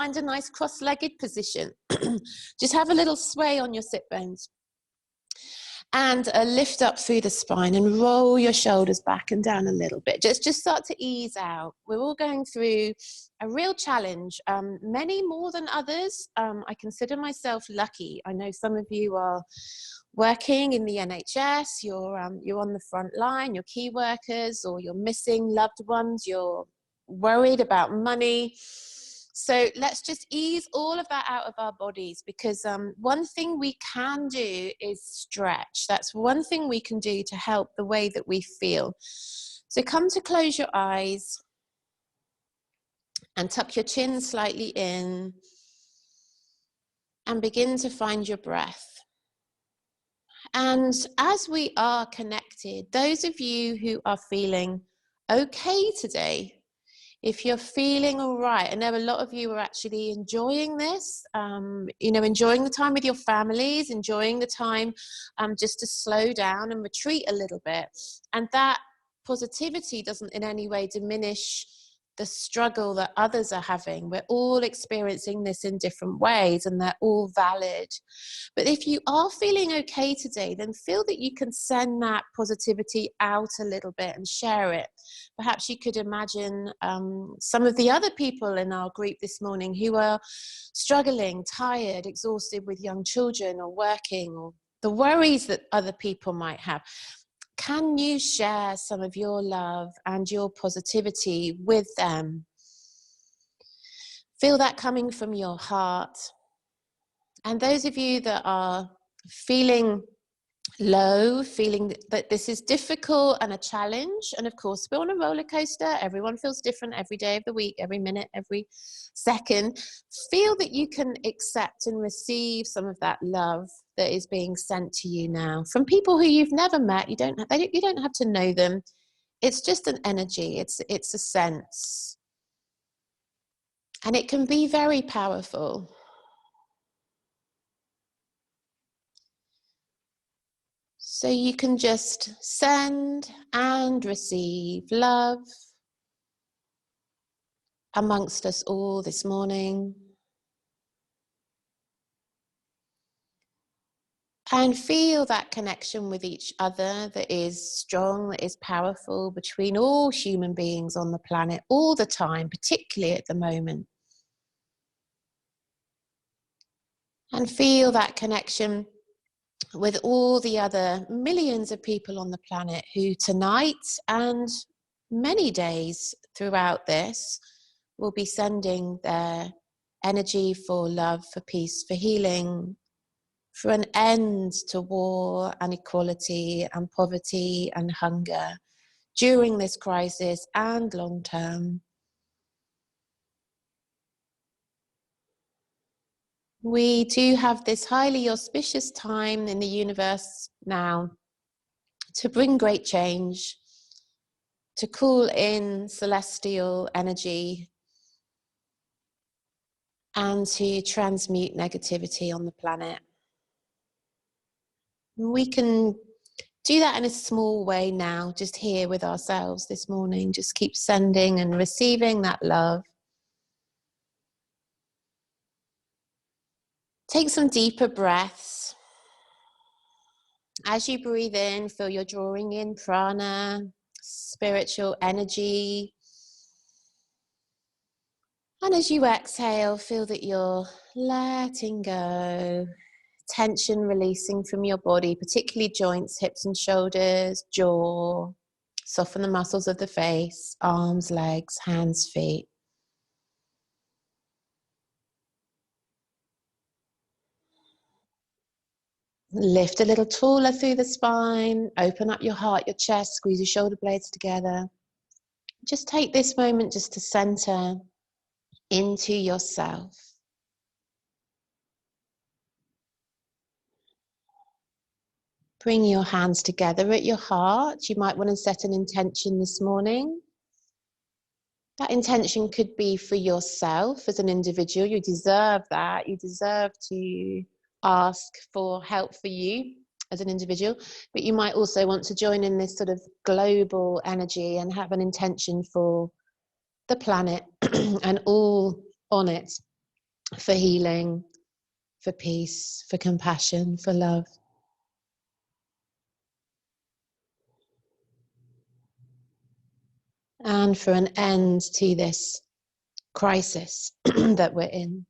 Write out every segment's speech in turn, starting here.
find a nice cross-legged position. Just have a little sway on your sit bones. And lift up through the spine and roll your shoulders back and down a little bit. Just start to ease out. We're all going through a real challenge, many more than others. I consider myself lucky. I know some of you are working in the NHS, you're on the front line, you're key workers, or you're missing loved ones, you're worried about money. So let's just ease all of that out of our bodies, because one thing we can do is stretch. That's one thing we can do to help the way that we feel. So come to close your eyes and tuck your chin slightly in and begin to find your breath. And as we are connected, those of you who are feeling okay today, if you're feeling all right, I know a lot of you are actually enjoying this, enjoying the time with your families, enjoying the time just to slow down and retreat a little bit. And that positivity doesn't in any way diminish the struggle that others are having. We're all experiencing this in different ways, and they're all valid. But if you are feeling okay today, then feel that you can send that positivity out a little bit and share it. Perhaps you could imagine some of the other people in our group this morning who are struggling, tired, exhausted with young children or working, or the worries that other people might have. Can you share some of your love and your positivity with them? Feel that coming from your heart. And those of you that are feeling low, feeling that this is difficult and a challenge, and of course we're on a roller coaster, everyone feels different every day of the week, every minute, every second, feel that you can accept and receive some of that love that is being sent to you now from people who you've never met. You don't have to know them. It's just an energy, it's a sense, and it can be very powerful. So you can just send and receive love amongst us all this morning. And feel that connection with each other that is strong, that is powerful between all human beings on the planet all the time, particularly at the moment. And feel that connection with all the other millions of people on the planet who tonight and many days throughout this will be sending their energy for love, for peace, for healing, for an end to war and equality and poverty and hunger during this crisis and long term. We do have this highly auspicious time in the universe now to bring great change, to call in celestial energy, and to transmute negativity on the planet. We can do that in a small way now, just here with ourselves this morning. Just keep sending and receiving that love. Take some deeper breaths. As you breathe in, feel you're drawing in prana, spiritual energy. And as you exhale, feel that you're letting go, tension releasing from your body, particularly joints, hips and shoulders, jaw. Soften the muscles of the face, arms, legs, hands, feet. Lift a little taller through the spine, open up your heart, your chest, squeeze your shoulder blades together. Just take this moment just to center into yourself. Bring your hands together at your heart. You might want to set an intention this morning. That intention could be for yourself as an individual. You deserve that. You deserve to ask for help for you as an individual. But you might also want to join in this sort of global energy and have an intention for the planet and all on it. for healing, for peace, for compassion, for love. And for an end to this crisis that we're in.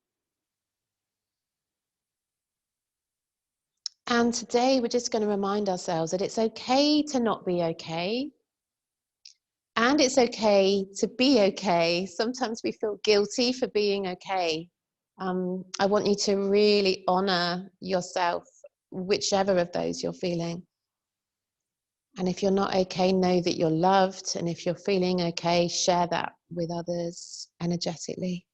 And today we're just going to remind ourselves that it's okay to not be okay. And it's okay to be okay. Sometimes we feel guilty for being okay. I want you to really honor yourself, whichever of those you're feeling. And if you're not okay, know that you're loved. And if you're feeling okay, share that with others energetically.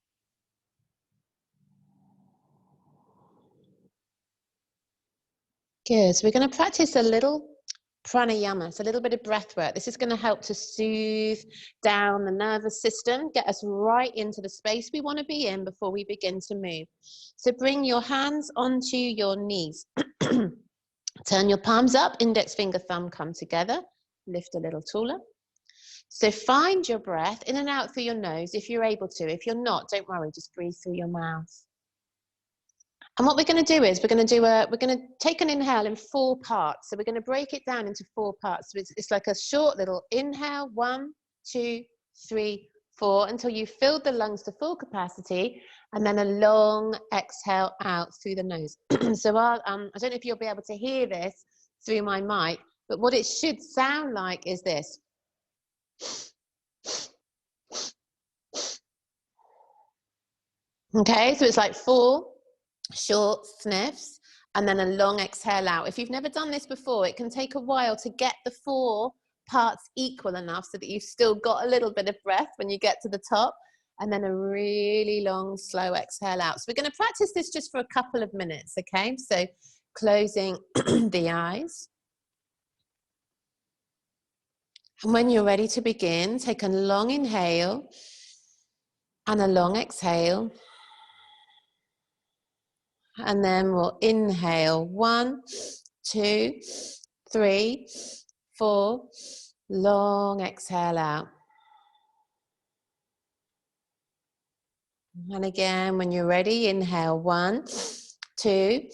Good. So we're going to practice a little pranayama, so a little bit of breath work. This is going to help to soothe down the nervous system, get us right into the space we want to be in before we begin to move. So bring your hands onto your knees. Turn your palms up, index finger, thumb come together. Lift a little taller. So find your breath in and out through your nose if you're able to. If you're not, don't worry, just breathe through your mouth. And what we're going to do is we're going to take an inhale in 4 parts. So we're going to break it down into 4 parts. So it's like a short little inhale, 1, 2, 3, 4, until you fill the lungs to full capacity, and then a long exhale out through the nose. So I don't know if you'll be able to hear this through my mic, but what it should sound like is this. Okay, so it's like 4 short sniffs and then a long exhale out. If you've never done this before, it can take a while to get the 4 parts equal enough so that you've still got a little bit of breath when you get to the top, and then a really long slow exhale out. So we're going to practice this just for a couple of minutes, okay? So closing the eyes. And when you're ready to begin, take a long inhale and a long exhale. And then we'll inhale 1, 2, 3, 4, long exhale out. And again, when you're ready, inhale 1, 2,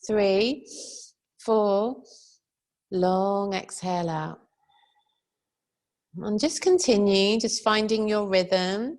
3, 4, long exhale out. And just continue, just finding your rhythm.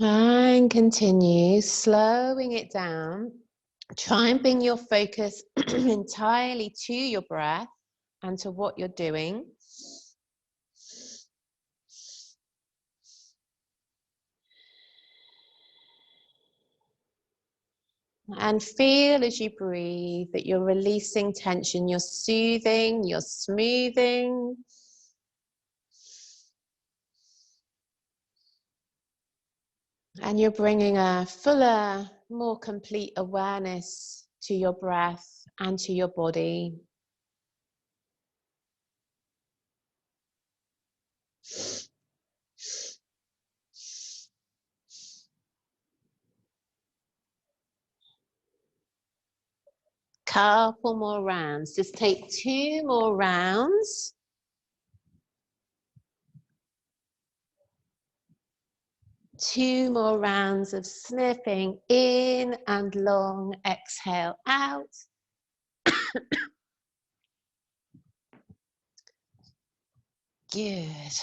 And continue slowing it down. Try and bring your focus entirely to your breath and to what you're doing. And feel as you breathe that you're releasing tension, you're soothing, you're smoothing. And you're bringing a fuller, more complete awareness to your breath and to your body. Couple more rounds. Just take 2 more rounds. Two more rounds of sniffing in and long exhale out. Good.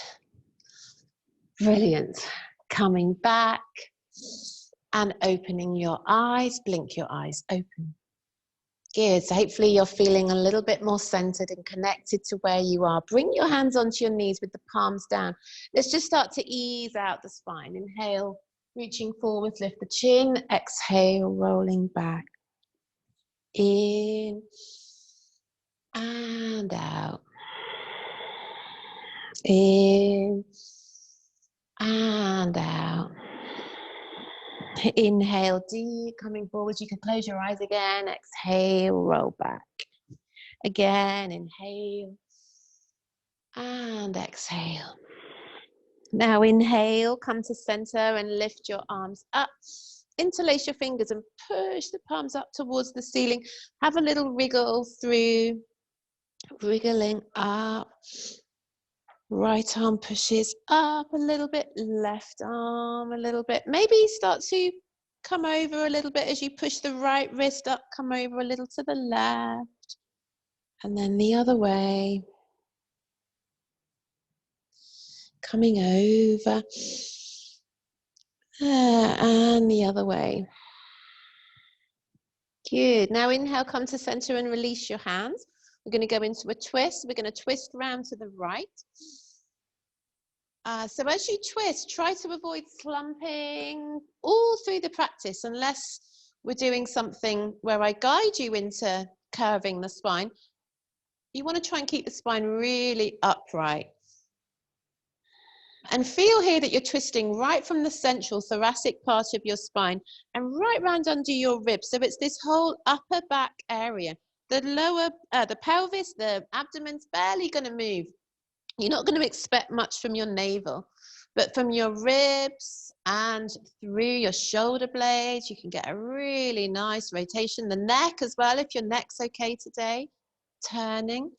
Brilliant. Coming back and opening your eyes. Blink your eyes open. Good. So hopefully you're feeling a little bit more centered and connected to where you are. Bring your hands onto your knees with the palms down. Let's just start to ease out the spine. Inhale, reaching forwards, lift the chin. Exhale, rolling back. In and out. In and out. Inhale deep, coming forwards. You can close your eyes again. Exhale, roll back. Again, inhale and exhale. Now inhale, come to center and lift your arms up. Interlace your fingers and push the palms up towards the ceiling. Have a little wriggle through, wriggling up. Right arm pushes up a little bit, left arm a little bit. Maybe start to come over a little bit as you push the right wrist up, come over a little to the left. And then the other way. Coming over. And the other way. Good. Now inhale, come to center and release your hands. We're going to go into a twist. We're going to twist round to the right. So as you twist, try to avoid slumping all through the practice, unless we're doing something where I guide you into curving the spine. You want to try and keep the spine really upright. And feel here that you're twisting right from the central thoracic part of your spine and right round under your ribs. So it's this whole upper back area. The lower, the pelvis, the abdomen's barely going to move. You're not going to expect much from your navel, but from your ribs and through your shoulder blades, you can get a really nice rotation. The neck as well, if your neck's okay today, turning.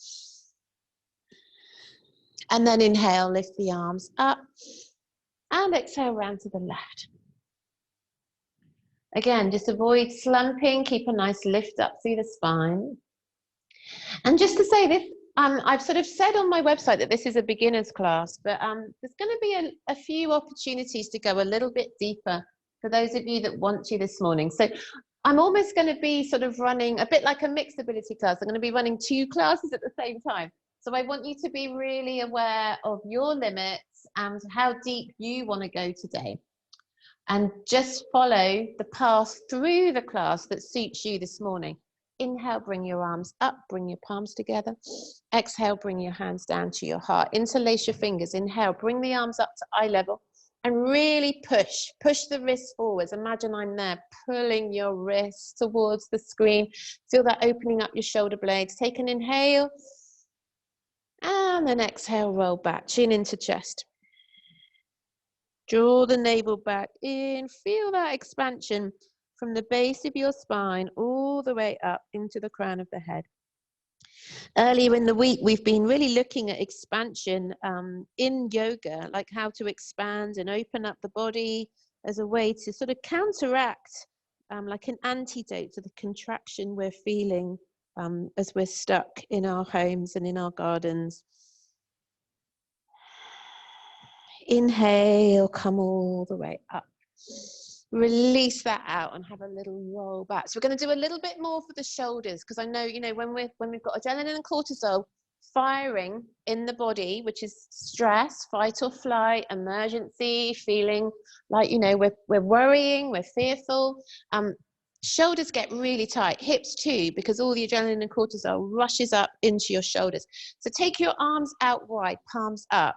And then inhale, lift the arms up and exhale round to the left. Again, just avoid slumping, keep a nice lift up through the spine. And just to say this, I've sort of said on my website that this is a beginner's class, but there's going to be a few opportunities to go a little bit deeper for those of you that want to this morning. So I'm almost going to be sort of running a bit like a mixed ability class. I'm going to be running 2 classes at the same time. So I want you to be really aware of your limits and how deep you want to go today. And just follow the path through the class that suits you this morning. Inhale, bring your arms up, bring your palms together. Exhale, bring your hands down to your heart. Interlace your fingers. Inhale, bring the arms up to eye level and really push the wrists forwards. Imagine I'm there, pulling your wrists towards the screen. Feel that opening up your shoulder blades. Take an inhale and then exhale, roll back, chin into chest. Draw the navel back in, feel that expansion from the base of your spine all the way up into the crown of the head. Earlier in the week, we've been really looking at expansion in yoga, like how to expand and open up the body as a way to sort of counteract, like an antidote to the contraction we're feeling as we're stuck in our homes and in our gardens. Inhale, come all the way up. Release that out and have a little roll back. So we're going to do a little bit more for the shoulders, because I know, you know, when we've got adrenaline and cortisol firing in the body, which is stress, fight or flight, emergency, feeling like, you know, we're worrying, we're fearful. Shoulders get really tight, hips too, because all the adrenaline and cortisol rushes up into your shoulders. So take your arms out wide, palms up.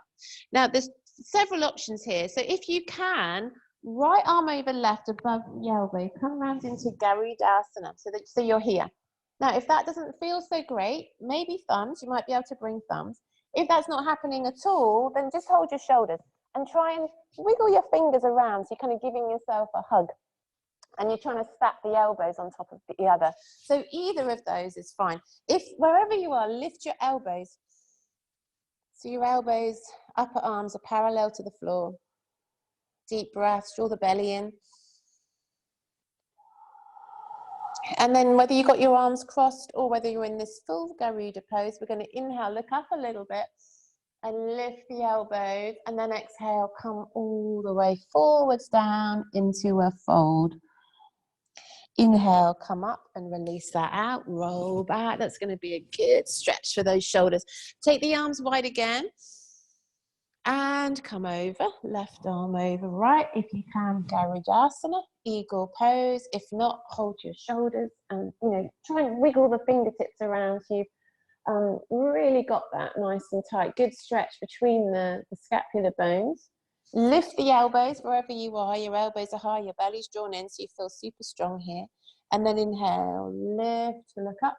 Now there's several options here. So if you can, right arm over left above the elbow, come around into Garudasana, so you're here. Now, if that doesn't feel so great, maybe thumbs, you might be able to bring thumbs. If that's not happening at all, then just hold your shoulders and try and wiggle your fingers around, so you're kind of giving yourself a hug. And you're trying to stack the elbows on top of the other. So either of those is fine. If wherever you are, lift your elbows. So your elbows, upper arms are parallel to the floor. Deep breaths, draw the belly in. And then whether you've got your arms crossed or whether you're in this full Garuda pose, we're going to inhale, look up a little bit and lift the elbows, and then exhale, come all the way forwards down into a fold. Inhale, come up and release that out, roll back. That's going to be a good stretch for those shoulders. Take the arms wide again. And come over, left arm over right. If you can, Garudasana, eagle pose. If not, hold your shoulders and, you know, try and wiggle the fingertips around so you've really got that nice and tight. Good stretch between the scapular bones. Lift the elbows wherever you are. Your elbows are high, your belly's drawn in, so you feel super strong here. And then inhale, lift, look up.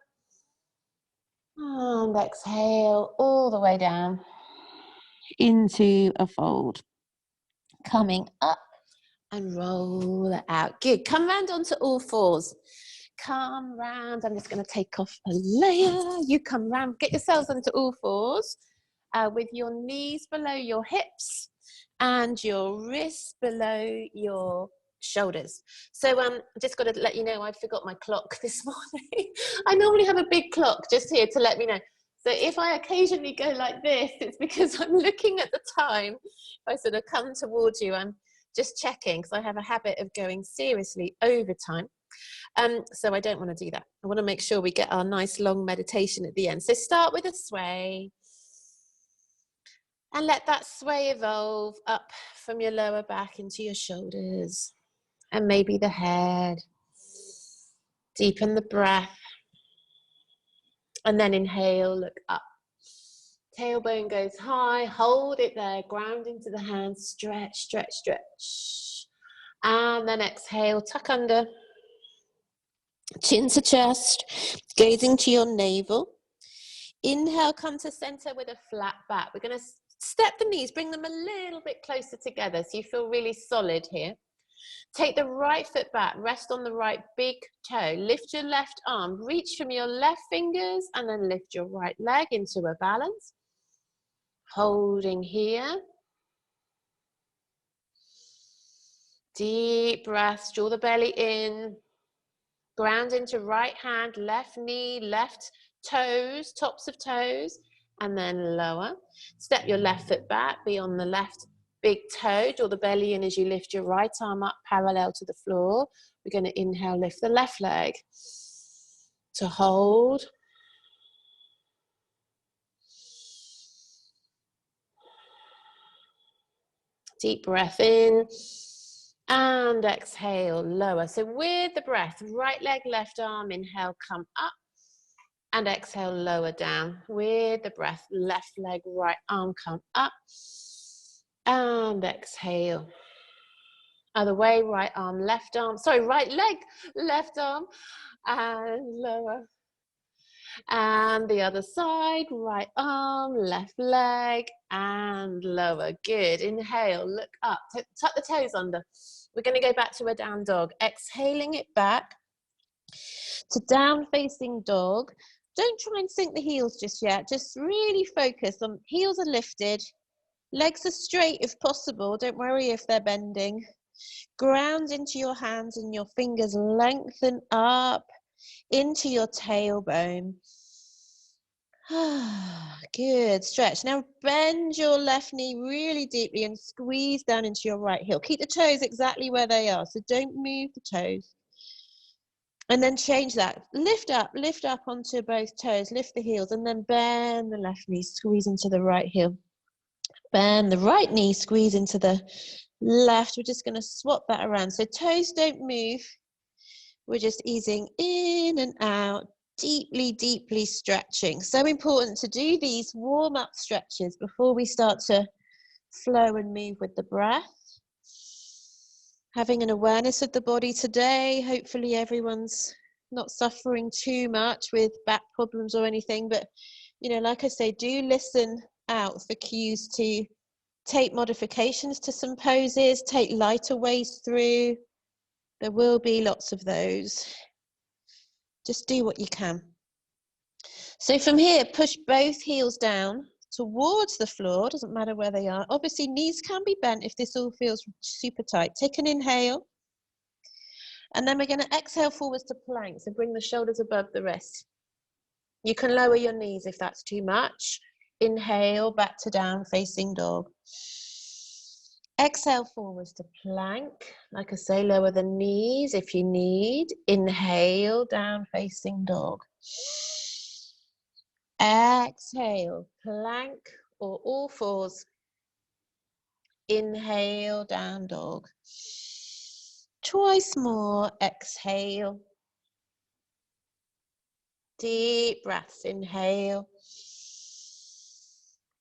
And exhale all the way down into a fold. Coming up and roll it out. Good. Come round onto all fours. Come round. I'm just going to take off a layer. You come round. Get yourselves onto all fours with your knees below your hips and your wrists below your shoulders. So I just got to let you know, I forgot my clock this morning. I normally have a big clock just here to let me know. So if I occasionally go like this, it's because I'm looking at the time. If I sort of come towards you, I'm just checking because I have a habit of going seriously over time. So I don't want to do that. I want to make sure we get our nice long meditation at the end. So start with a sway. And let that sway evolve up from your lower back into your shoulders and maybe the head. Deepen the breath. And then inhale, look up. Tailbone goes high, hold it there, ground into the hands, stretch, stretch, stretch. And then exhale, tuck under. Chin to chest, gazing to your navel. Inhale, come to center with a flat back. We're going to step the knees, bring them a little bit closer together so you feel really solid here. Take the right foot back, rest on the right big toe. Lift your left arm, reach from your left fingers and then lift your right leg into a balance. Holding here. Deep breaths, draw the belly in. Ground into right hand, left knee, left toes, tops of toes, and then lower. Step your left foot back, be on the left big toe, draw the belly in as you lift your right arm up parallel to the floor. We're going to inhale, lift the left leg to hold. Deep breath in and exhale, lower. So with the breath, right leg, left arm, inhale, come up. And exhale, lower down. With the breath, left leg, right arm, come up. And exhale. Other way, right arm, left arm. Sorry, right leg, left arm. And lower. And the other side, right arm, left leg, and lower. Good. Inhale, look up. Tuck the toes under. We're going to go back to a down dog. Exhaling it back to down facing dog. Don't try and sink the heels just yet. Just really focus on heels are lifted. Legs are straight if possible. Don't worry if they're bending. Ground into your hands and your fingers. Lengthen up into your tailbone. Good. Stretch. Now bend your left knee really deeply and squeeze down into your right heel. Keep the toes exactly where they are. So don't move the toes. And then change that. Lift up onto both toes. Lift the heels and then bend the left knee, squeeze into the right heel. Bend the right knee, squeeze into the left. We're just going to swap that around. So toes don't move. We're just easing in and out, deeply, deeply stretching. So important to do these warm-up stretches before we start to flow and move with the breath. Having an awareness of the body today. Hopefully everyone's not suffering too much with back problems or anything, but you know, like I say, do listen out for cues to take modifications to some poses, take lighter ways through. There will be lots of those. Just do what you can. So from here, push both heels down towards the floor, doesn't matter where they are. Obviously, knees can be bent if this all feels super tight. Take an inhale. And then we're going to exhale forwards to plank. So bring the shoulders above the wrist. You can lower your knees if that's too much. Inhale, back to down facing dog. Exhale forwards to plank. Like I say, lower the knees if you need. Inhale, down facing dog. Exhale, plank or all fours. Inhale, down dog. Twice more, exhale. Deep breaths, inhale.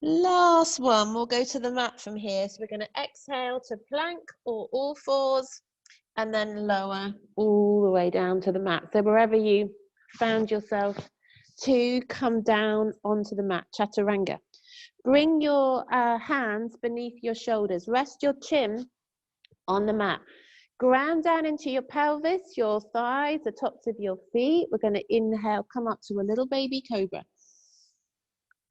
Last one, we'll go to the mat from here. So we're going to exhale to plank or all fours and then lower all the way down to the mat. So wherever you found yourself to come down onto the mat, chaturanga. Bring your hands beneath your shoulders. Rest your chin on the mat. Ground down into your pelvis, your thighs, the tops of your feet. We're going to inhale, come up to a little baby cobra.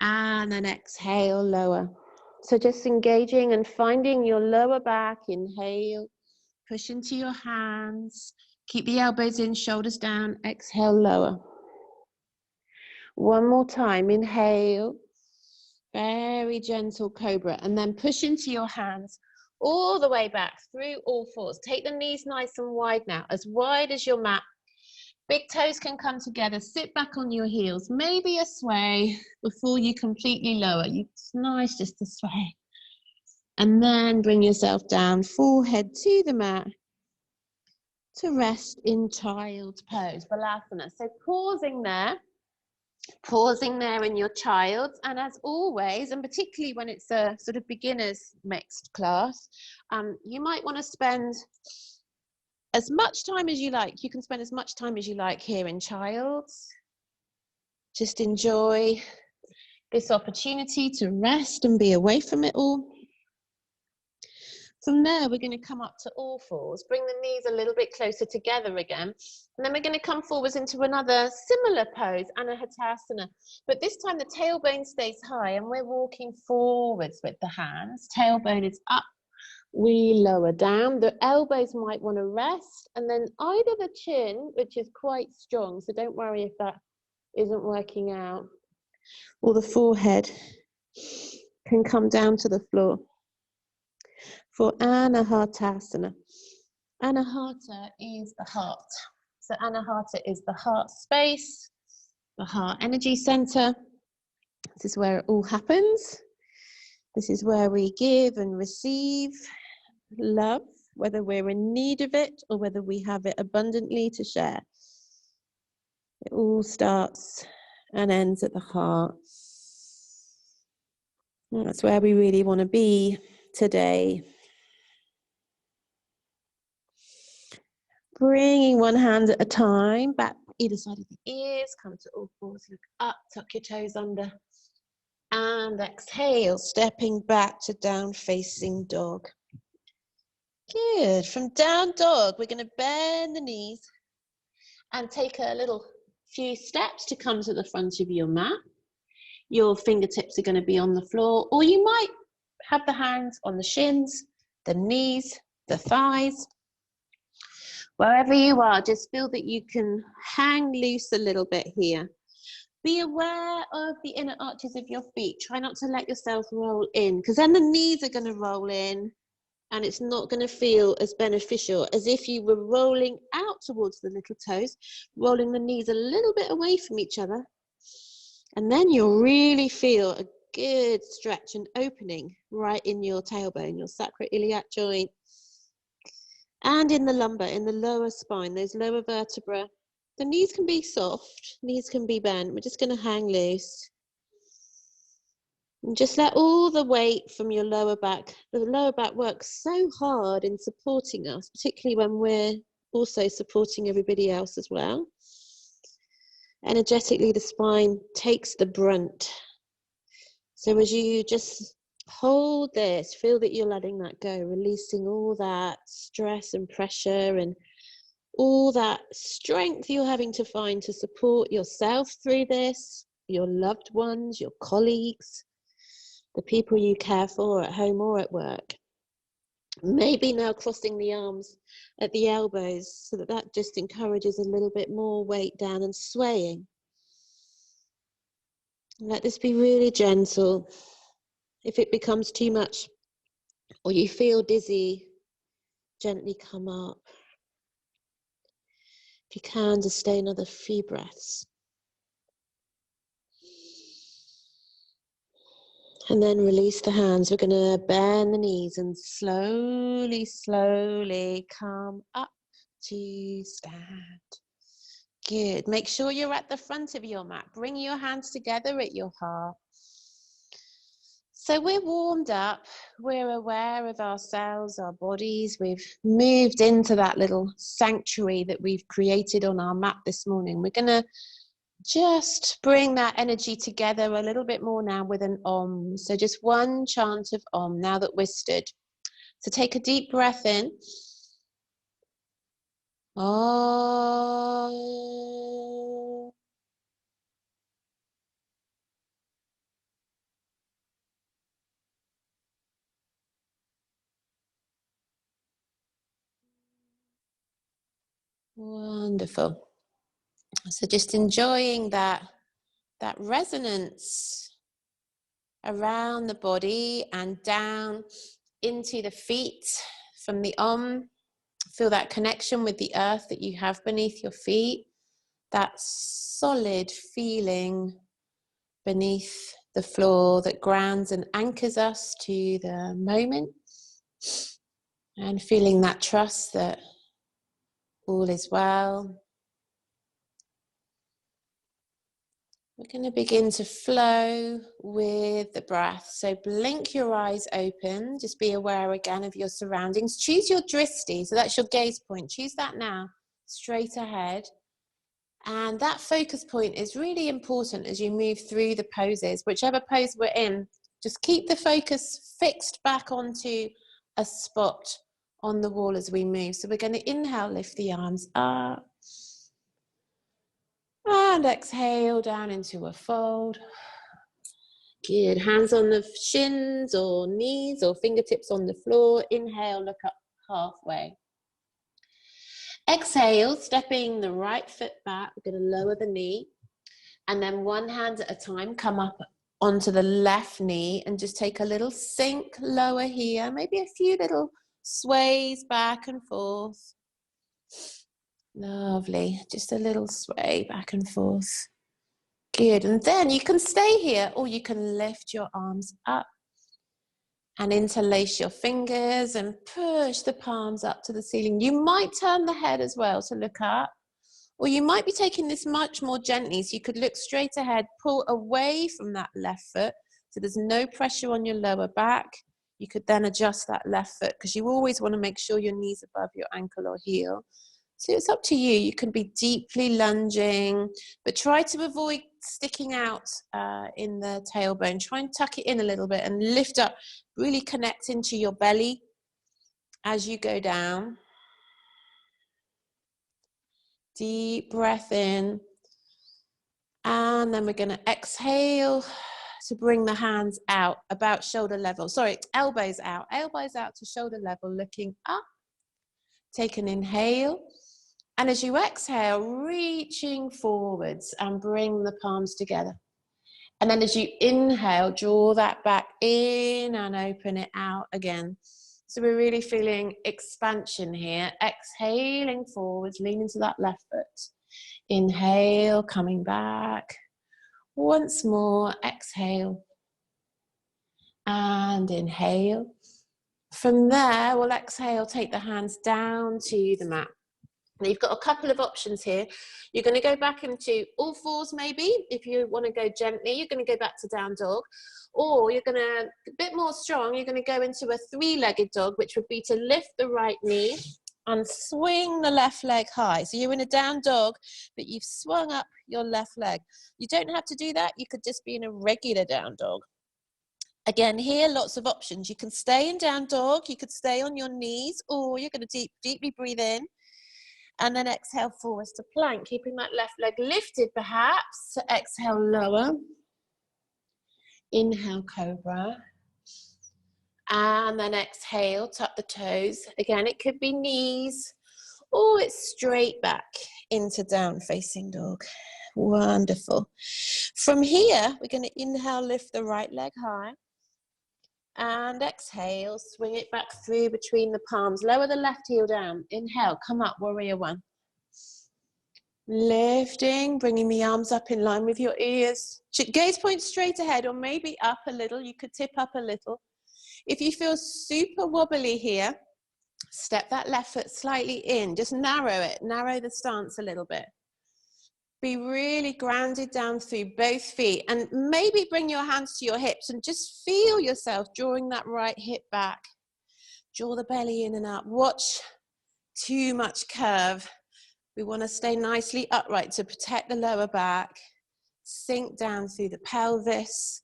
And then exhale, lower. So just engaging and finding your lower back. Inhale, push into your hands. Keep the elbows in, shoulders down. Exhale, lower. One more time. Inhale. Very gentle cobra. And then push into your hands all the way back through all fours. Take the knees nice and wide now, as wide as your mat. Big toes can come together. Sit back on your heels. Maybe a sway before you completely lower. It's nice just to sway. And then bring yourself down, forehead to the mat, to rest in child's pose, Balasana. So pausing there in your child's, and as always, and particularly when it's a sort of beginner's mixed class, you might want to spend as much time as you like. You can spend as much time as you like here in child's. Just enjoy this opportunity to rest and be away from it all. From there, we're going to come up to all fours, bring the knees a little bit closer together again, and then we're going to come forwards into another similar pose, Anahatasana. But this time the tailbone stays high and we're walking forwards with the hands. Tailbone is up, we lower down. The elbows might want to rest, and then either the chin, which is quite strong, so don't worry if that isn't working out, or the forehead can come down to the floor. For Anahatasana. Anahata is the heart. So Anahata is the heart space, the heart energy center. This is where it all happens. This is where we give and receive love, whether we're in need of it or whether we have it abundantly to share. It all starts and ends at the heart. And that's where we really want to be today. Bringing one hand at a time, back either side of the ears, come to all fours, look up, tuck your toes under, and exhale, stepping back to down facing dog. Good. From down dog, we're going to bend the knees and take a little few steps to come to the front of your mat. Your fingertips are going to be on the floor, or you might have the hands on the shins, the knees, the thighs. Wherever you are, just feel that you can hang loose a little bit here. Be aware of the inner arches of your feet. Try not to let yourself roll in, because then the knees are going to roll in and it's not going to feel as beneficial as if you were rolling out towards the little toes, rolling the knees a little bit away from each other. And then you'll really feel a good stretch and opening right in your tailbone, your sacroiliac joint. And in the lumbar, in the lower spine, those lower vertebrae. The knees can be soft, knees can be bent. We're just going to hang loose. And just let all the weight from your lower back. The lower back works so hard in supporting us, particularly when we're also supporting everybody else as well. Energetically, the spine takes the brunt. So as you just hold this, feel that you're letting that go, releasing all that stress and pressure and all that strength you're having to find to support yourself through this, your loved ones, your colleagues, the people you care for at home or at work. Maybe now crossing the arms at the elbows so that that just encourages a little bit more weight down and swaying. Let this be really gentle. If it becomes too much or you feel dizzy, gently come up. If you can, just stay another few breaths. And then release the hands. We're going to bend the knees and slowly, slowly come up to stand. Good. Make sure you're at the front of your mat. Bring your hands together at your heart. So we're warmed up, we're aware of ourselves, our bodies, we've moved into that little sanctuary that we've created on our mat this morning. We're going to just bring that energy together a little bit more now with an Om. So just one chant of Om now that we're stood. So take a deep breath in. Om. Wonderful. So just enjoying that resonance around the body and down into the feet from the Om. Feel that connection with the earth that you have beneath your feet, that solid feeling beneath the floor that grounds and anchors us to the moment, and feeling that trust that all is well. We're going to begin to flow with the breath. So blink your eyes open. Just be aware again of your surroundings. Choose your drishti. So that's your gaze point. Choose that now, straight ahead. And that focus point is really important as you move through the poses. Whichever pose we're in, just keep the focus fixed back onto a spot on the wall as we move. So we're going to inhale, lift the arms up. And exhale down into a fold. Good. Hands on the shins or knees or fingertips on the floor. Inhale, look up halfway. Exhale, stepping the right foot back. We're going to lower the knee. And then one hand at a time, come up onto the left knee and just take a little sink lower here. Maybe a few little sways back and forth. Lovely. Just a little sway back and forth. Good. And then you can stay here or you can lift your arms up and interlace your fingers and push the palms up to the ceiling. You might turn the head as well to look up, or you might be taking this much more gently. So you could look straight ahead, pull away from that left foot. So there's no pressure on your lower back. You could then adjust that left foot because you always want to make sure your knee's above your ankle or heel. So it's up to you. You can be deeply lunging, but try to avoid sticking out in the tailbone. Try and tuck it in a little bit and lift up. Really connect into your belly as you go down. Deep breath in. And then we're going to exhale to bring the hands out about shoulder level. Sorry, elbows out to shoulder level, looking up. Take an inhale. And as you exhale, reaching forwards and bring the palms together. And then as you inhale, draw that back in and open it out again. So we're really feeling expansion here. Exhaling forwards, lean into that left foot. Inhale, coming back. Once more, exhale. And inhale. From there, we'll exhale, take the hands down to the mat. Now you've got a couple of options here. You're going to go back into all fours maybe. If you want to go gently, you're going to go back to down dog. Or you're going to, a bit more strong, you're going to go into a three-legged dog, which would be to lift the right knee and swing the left leg high. So you're in a down dog, but you've swung up your left leg. You don't have to do that. You could just be in a regular down dog. Again, here, lots of options. You can stay in down dog. You could stay on your knees, or you're going to deeply breathe in. And then exhale forwards to plank, keeping that left leg lifted perhaps. Exhale, lower. Inhale, cobra. And then exhale, tuck the toes. Again, it could be knees, or it's straight back into down facing dog. Wonderful. From here, we're going to inhale, lift the right leg high. And exhale, swing it back through between the palms. Lower the left heel down. Inhale, come up, warrior one. Lifting, bringing the arms up in line with your ears. Gaze point straight ahead, or maybe up a little. You could tip up a little. If you feel super wobbly here, step that left foot slightly in. Just narrow it. Narrow the stance a little bit. Be really grounded down through both feet, and maybe bring your hands to your hips and just feel yourself drawing that right hip back. Draw the belly in and up. Watch too much curve. We want to stay nicely upright to protect the lower back. Sink down through the pelvis.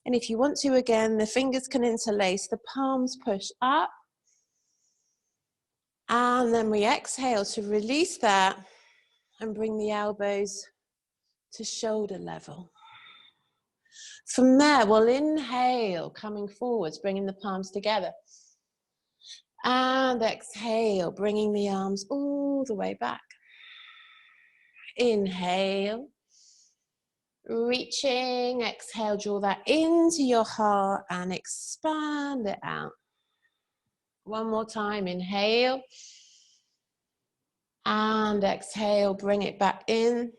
And if you want to, again, the fingers can interlace, the palms push up. And then we exhale to release that and bring the elbows to shoulder level. From there, we'll inhale, coming forwards, bringing the palms together. And exhale, bringing the arms all the way back. Inhale. Reaching, exhale, draw that into your heart and expand it out. One more time, inhale. And exhale, bring it back in.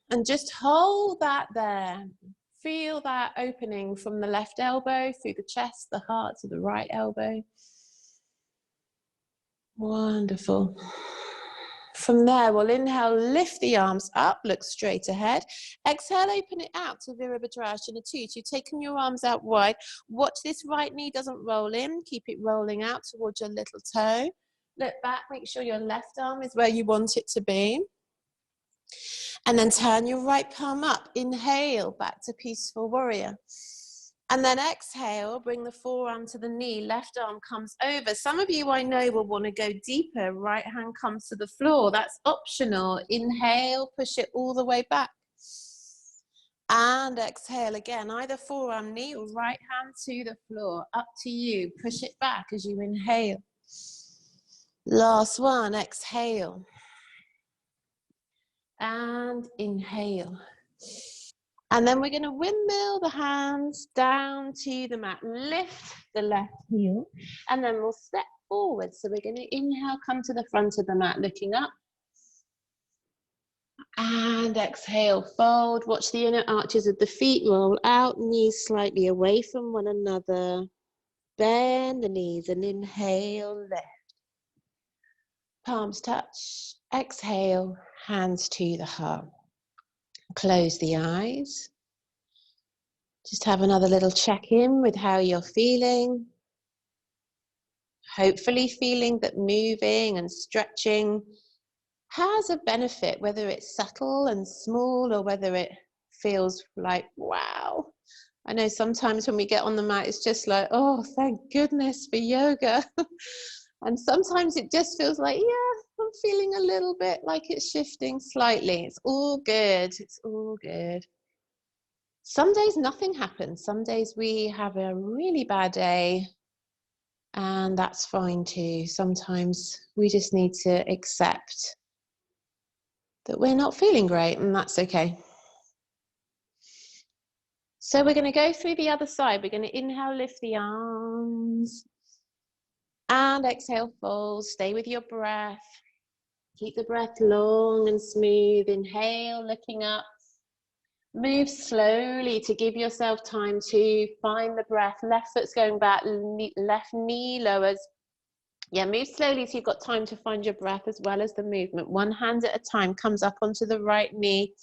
And just hold that there. Feel that opening from the left elbow through the chest, the heart to the right elbow. Wonderful. From there, we'll inhale, lift the arms up, look straight ahead. Exhale, open it out to Virabhadrasana 2. You've taken your arms out wide. Watch this right knee doesn't roll in. Keep it rolling out towards your little toe. Look back, make sure your left arm is where you want it to be. And then turn your right palm up. Inhale, back to Peaceful Warrior. And then exhale, bring the forearm to the knee, left arm comes over. Some of you I know will want to go deeper, right hand comes to the floor. That's optional. Inhale, push it all the way back. And exhale again, either forearm, knee or right hand to the floor. Up to you, push it back as you inhale. Last one, exhale. And inhale. And then we're going to windmill the hands down to the mat. Lift the left heel. And then we'll step forward. So we're going to inhale, come to the front of the mat, looking up. And exhale, fold. Watch the inner arches of the feet roll out. Knees slightly away from one another. Bend the knees and inhale, lift. Palms touch. Exhale, hands to the heart. Close the eyes. Just have another little check-in with how you're feeling. Hopefully feeling that moving and stretching has a benefit, whether it's subtle and small or whether it feels like, wow. I know sometimes when we get on the mat, it's just like, oh, thank goodness for yoga. And sometimes it just feels like, yeah, I'm feeling a little bit like it's shifting slightly. It's all good. It's all good. Some days nothing happens. Some days we have a really bad day, and that's fine too. Sometimes we just need to accept that we're not feeling great, and that's okay. So we're going to go through the other side. We're going to inhale, lift the arms, and exhale, fold. Stay with your breath. Keep the breath long and smooth. Inhale, looking up. Move slowly to give yourself time to find the breath. Left foot's going back, left knee lowers. Yeah, move slowly so you've got time to find your breath as well as the movement. One hand at a time comes up onto the right knee.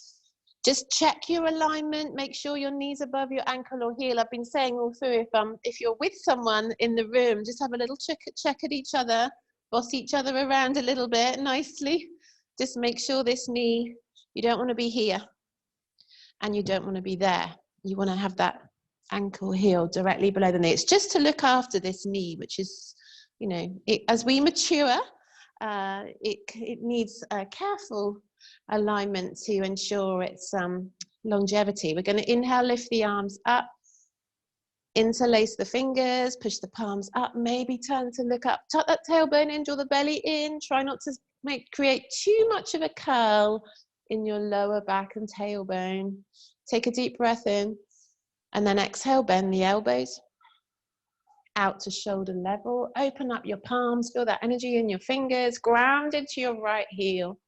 Just check your alignment. Make sure your knee's above your ankle or heel. I've been saying all through, if you're with someone in the room, just have a little check at each other. Boss each other around a little bit nicely. Just make sure this knee, you don't want to be here. And you don't want to be there. You want to have that ankle heel directly below the knee. It's just to look after this knee, which is, you know, as we mature, it needs a careful alignment to ensure its longevity. We're going to inhale, lift the arms up, interlace the fingers, push the palms up, maybe turn to look up, tuck that tailbone in, draw the belly in, try not to create too much of a curl in your lower back and tailbone. Take a deep breath in, and then exhale, bend the elbows out to shoulder level. Open up your palms, feel that energy in your fingers, grounded to your right heel.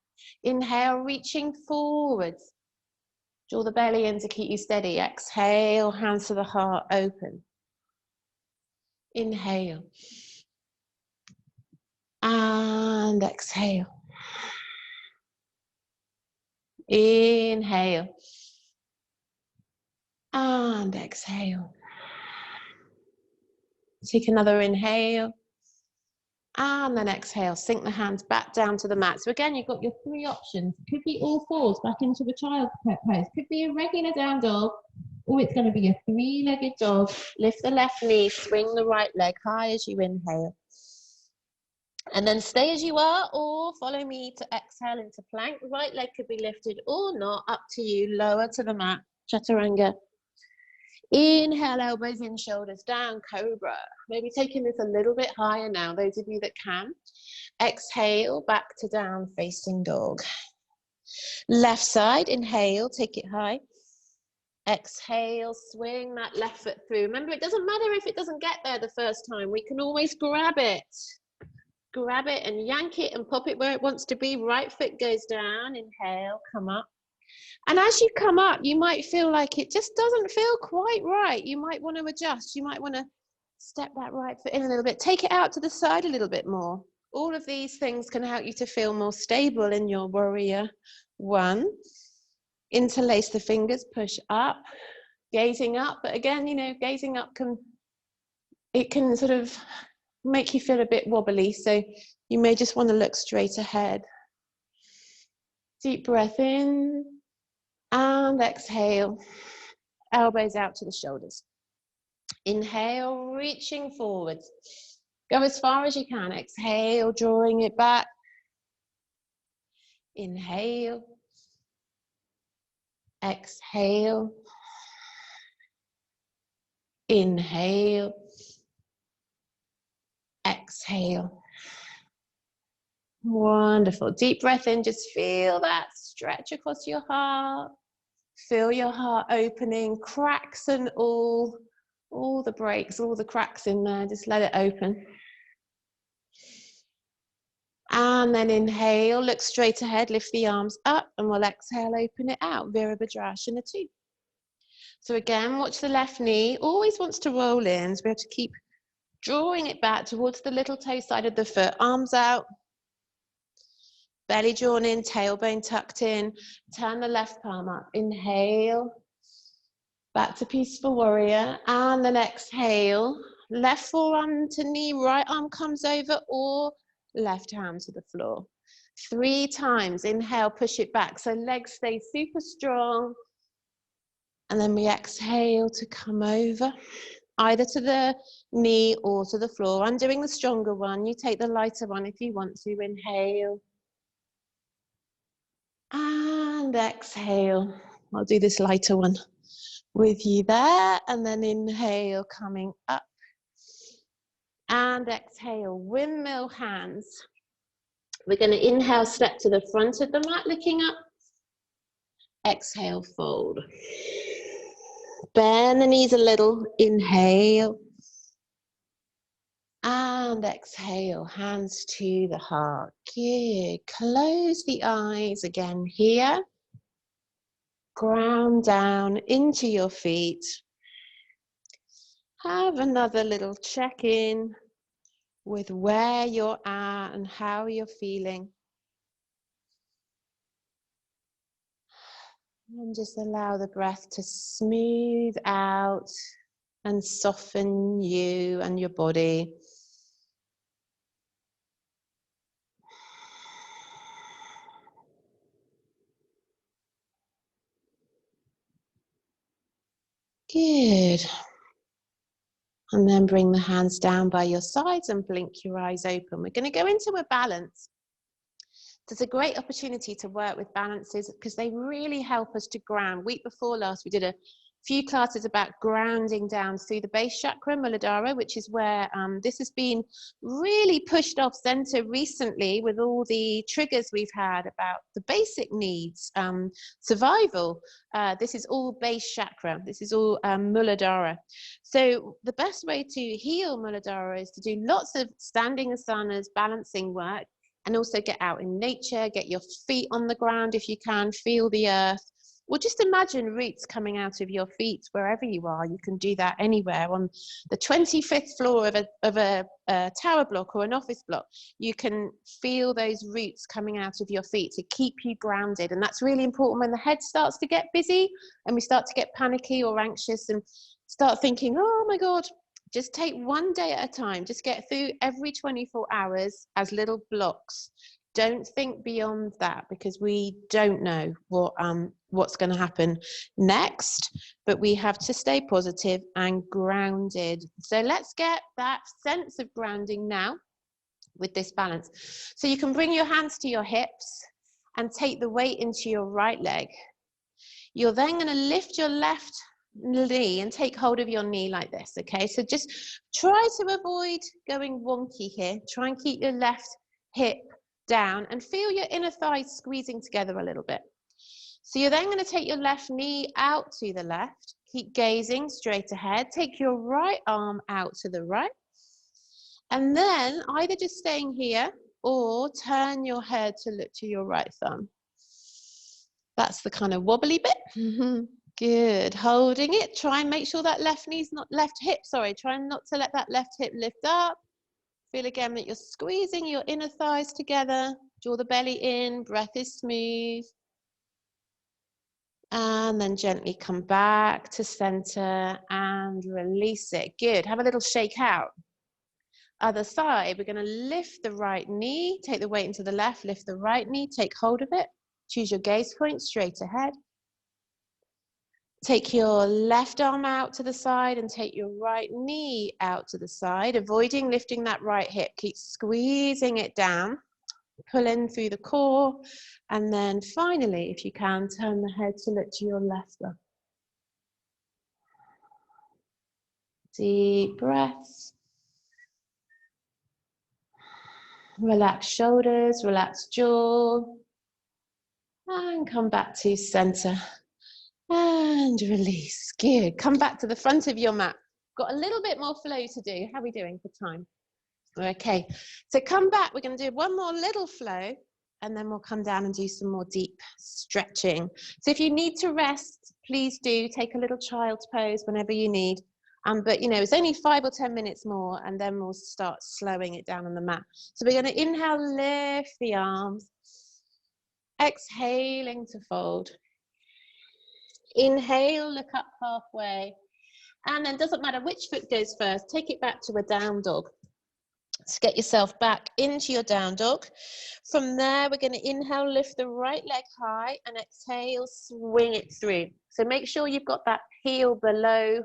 Inhale, reaching forwards. Draw the belly in to keep you steady. Exhale, hands to the heart, open. Inhale. And exhale. Inhale. And exhale. Take another inhale. And then exhale. Sink the hands back down to the mat. So again, you've got your three options. Could be all fours back into the child pose. Could be a regular down dog. Or it's going to be a three-legged dog. Lift the left knee, swing the right leg high as you inhale. And then stay as you are, or follow me to exhale into plank. The right leg could be lifted or not, up to you. Lower to the mat, chaturanga. Inhale, elbows in, shoulders down, cobra. Maybe taking this a little bit higher now, those of you that can. Exhale, back to down facing dog. Left side, inhale, take it high. Exhale, swing that left foot through. Remember, it doesn't matter if it doesn't get there the first time. We can always grab it. Grab it and yank it and pop it where it wants to be. Right foot goes down, inhale, come up. And as you come up, you might feel like it just doesn't feel quite right. You might want to adjust. You might want to step that right foot in a little bit. Take it out to the side a little bit more. All of these things can help you to feel more stable in your warrior one. Interlace the fingers, push up, gazing up. But again, you know, gazing up can sort of make you feel a bit wobbly. So you may just want to look straight ahead. Deep breath in. And exhale, elbows out to the shoulders. Inhale, reaching forwards. Go as far as you can. Exhale, drawing it back. Inhale. Exhale. Inhale. Exhale. Wonderful. Deep breath in. Just feel that stretch across your heart. Feel your heart opening, cracks and all the breaks, all the cracks in there, just let it open. And then inhale, look straight ahead, lift the arms up, and we'll exhale, open it out, Virabhadrasana 2. So again, watch the left knee, always wants to roll in, so we have to keep drawing it back towards the little toe side of the foot, arms out. Belly drawn in, tailbone tucked in. Turn the left palm up. Inhale. Back to peaceful warrior. And then exhale. Left forearm to knee, right arm comes over, or left hand to the floor. 3 times. Inhale, push it back. So legs stay super strong. And then we exhale to come over, either to the knee or to the floor. I'm doing the stronger one. You take the lighter one if you want to. Inhale. And exhale. I'll do this lighter one with you there. And then inhale, coming up. And exhale, windmill hands. We're going to inhale, step to the front of the mat, looking up. Exhale, fold. Bend the knees a little. Inhale. And exhale, hands to the heart. Good. Close the eyes again here. Ground down into your feet. Have another little check-in with where you're at and how you're feeling. And just allow the breath to smooth out and soften you and your body. Good. And then bring the hands down by your sides and blink your eyes open. We're going to go into a balance. There's a great opportunity to work with balances because they really help us to ground. Week before last, we did a few classes about grounding down through the base chakra, Muladhara, which is where this has been really pushed off center recently with all the triggers we've had about the basic needs, survival. This is all base chakra. This is all Muladhara. So the best way to heal Muladhara is to do lots of standing asanas, balancing work, and also get out in nature, get your feet on the ground if you can, feel the earth. Or just imagine roots coming out of your feet wherever you are. You can do that anywhere on the 25th floor of a tower block or an office block. You can feel those roots coming out of your feet to keep you grounded. And that's really important when the head starts to get busy and we start to get panicky or anxious and start thinking, oh my God. Just take one day at a time. Just get through every 24 hours as little blocks. Don't think beyond that, because we don't know what's going to happen next, but we have to stay positive and grounded. So let's get that sense of grounding now with this balance. So you can bring your hands to your hips and take the weight into your right leg. You're then going to lift your left knee and take hold of your knee like this, okay? So just try to avoid going wonky here. Try and keep your left hip down and feel your inner thighs squeezing together a little bit. So you're then going to take your left knee out to the left. Keep gazing straight ahead. Take your right arm out to the right. And then either just staying here or turn your head to look to your right thumb. That's the kind of wobbly bit. Good. Holding it. Try and make sure that left knee's not left hip. Sorry. Try not to let that left hip lift up. Feel again that you're squeezing your inner thighs together. Draw the belly in. Breath is smooth. And then gently come back to center and release it. Good. Have a little shake out. Other side. We're going to lift the right knee. Take the weight into the left. Lift the right knee. Take hold of it. Choose your gaze point straight ahead. Take your left arm out to the side and take your right knee out to the side, avoiding lifting that right hip. Keep squeezing it down, pull in through the core, and then finally, if you can, turn the head to look to your left thumb. Deep breaths. Relax shoulders, relax jaw, and come back to center. And release. Good. Come back to the front of your mat. Got a little bit more flow to do. How are we doing for time? Okay. So come back. We're going to do one more little flow, and then we'll come down and do some more deep stretching. So if you need to rest, please do take a little child's pose whenever you need. But you know, it's only 5 or 10 minutes more, and then we'll start slowing it down on the mat. So we're going to inhale, lift the arms. Exhaling to fold. Inhale, look up halfway, and then doesn't matter which foot goes first, take it back to a down dog. So get yourself back into your down dog. From there, we're going to inhale, lift the right leg high, and exhale, swing it through. So make sure you've got that heel below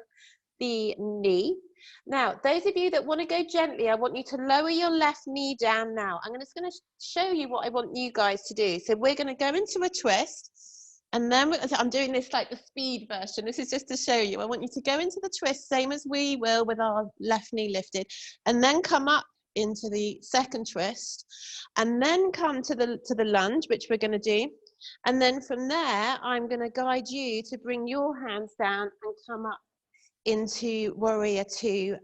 the knee. Now, those of you that want to go gently, I want you to lower your left knee down now. I'm just going to show you what I want you guys to do. So we're going to go into a twist. And then I'm doing this like the speed version. This is just to show you. I want you to go into the twist, same as we will with our left knee lifted, and then come up into the second twist, and then come to the lunge, which we're going to do. And then from there, I'm going to guide you to bring your hands down and come up into Warrior Two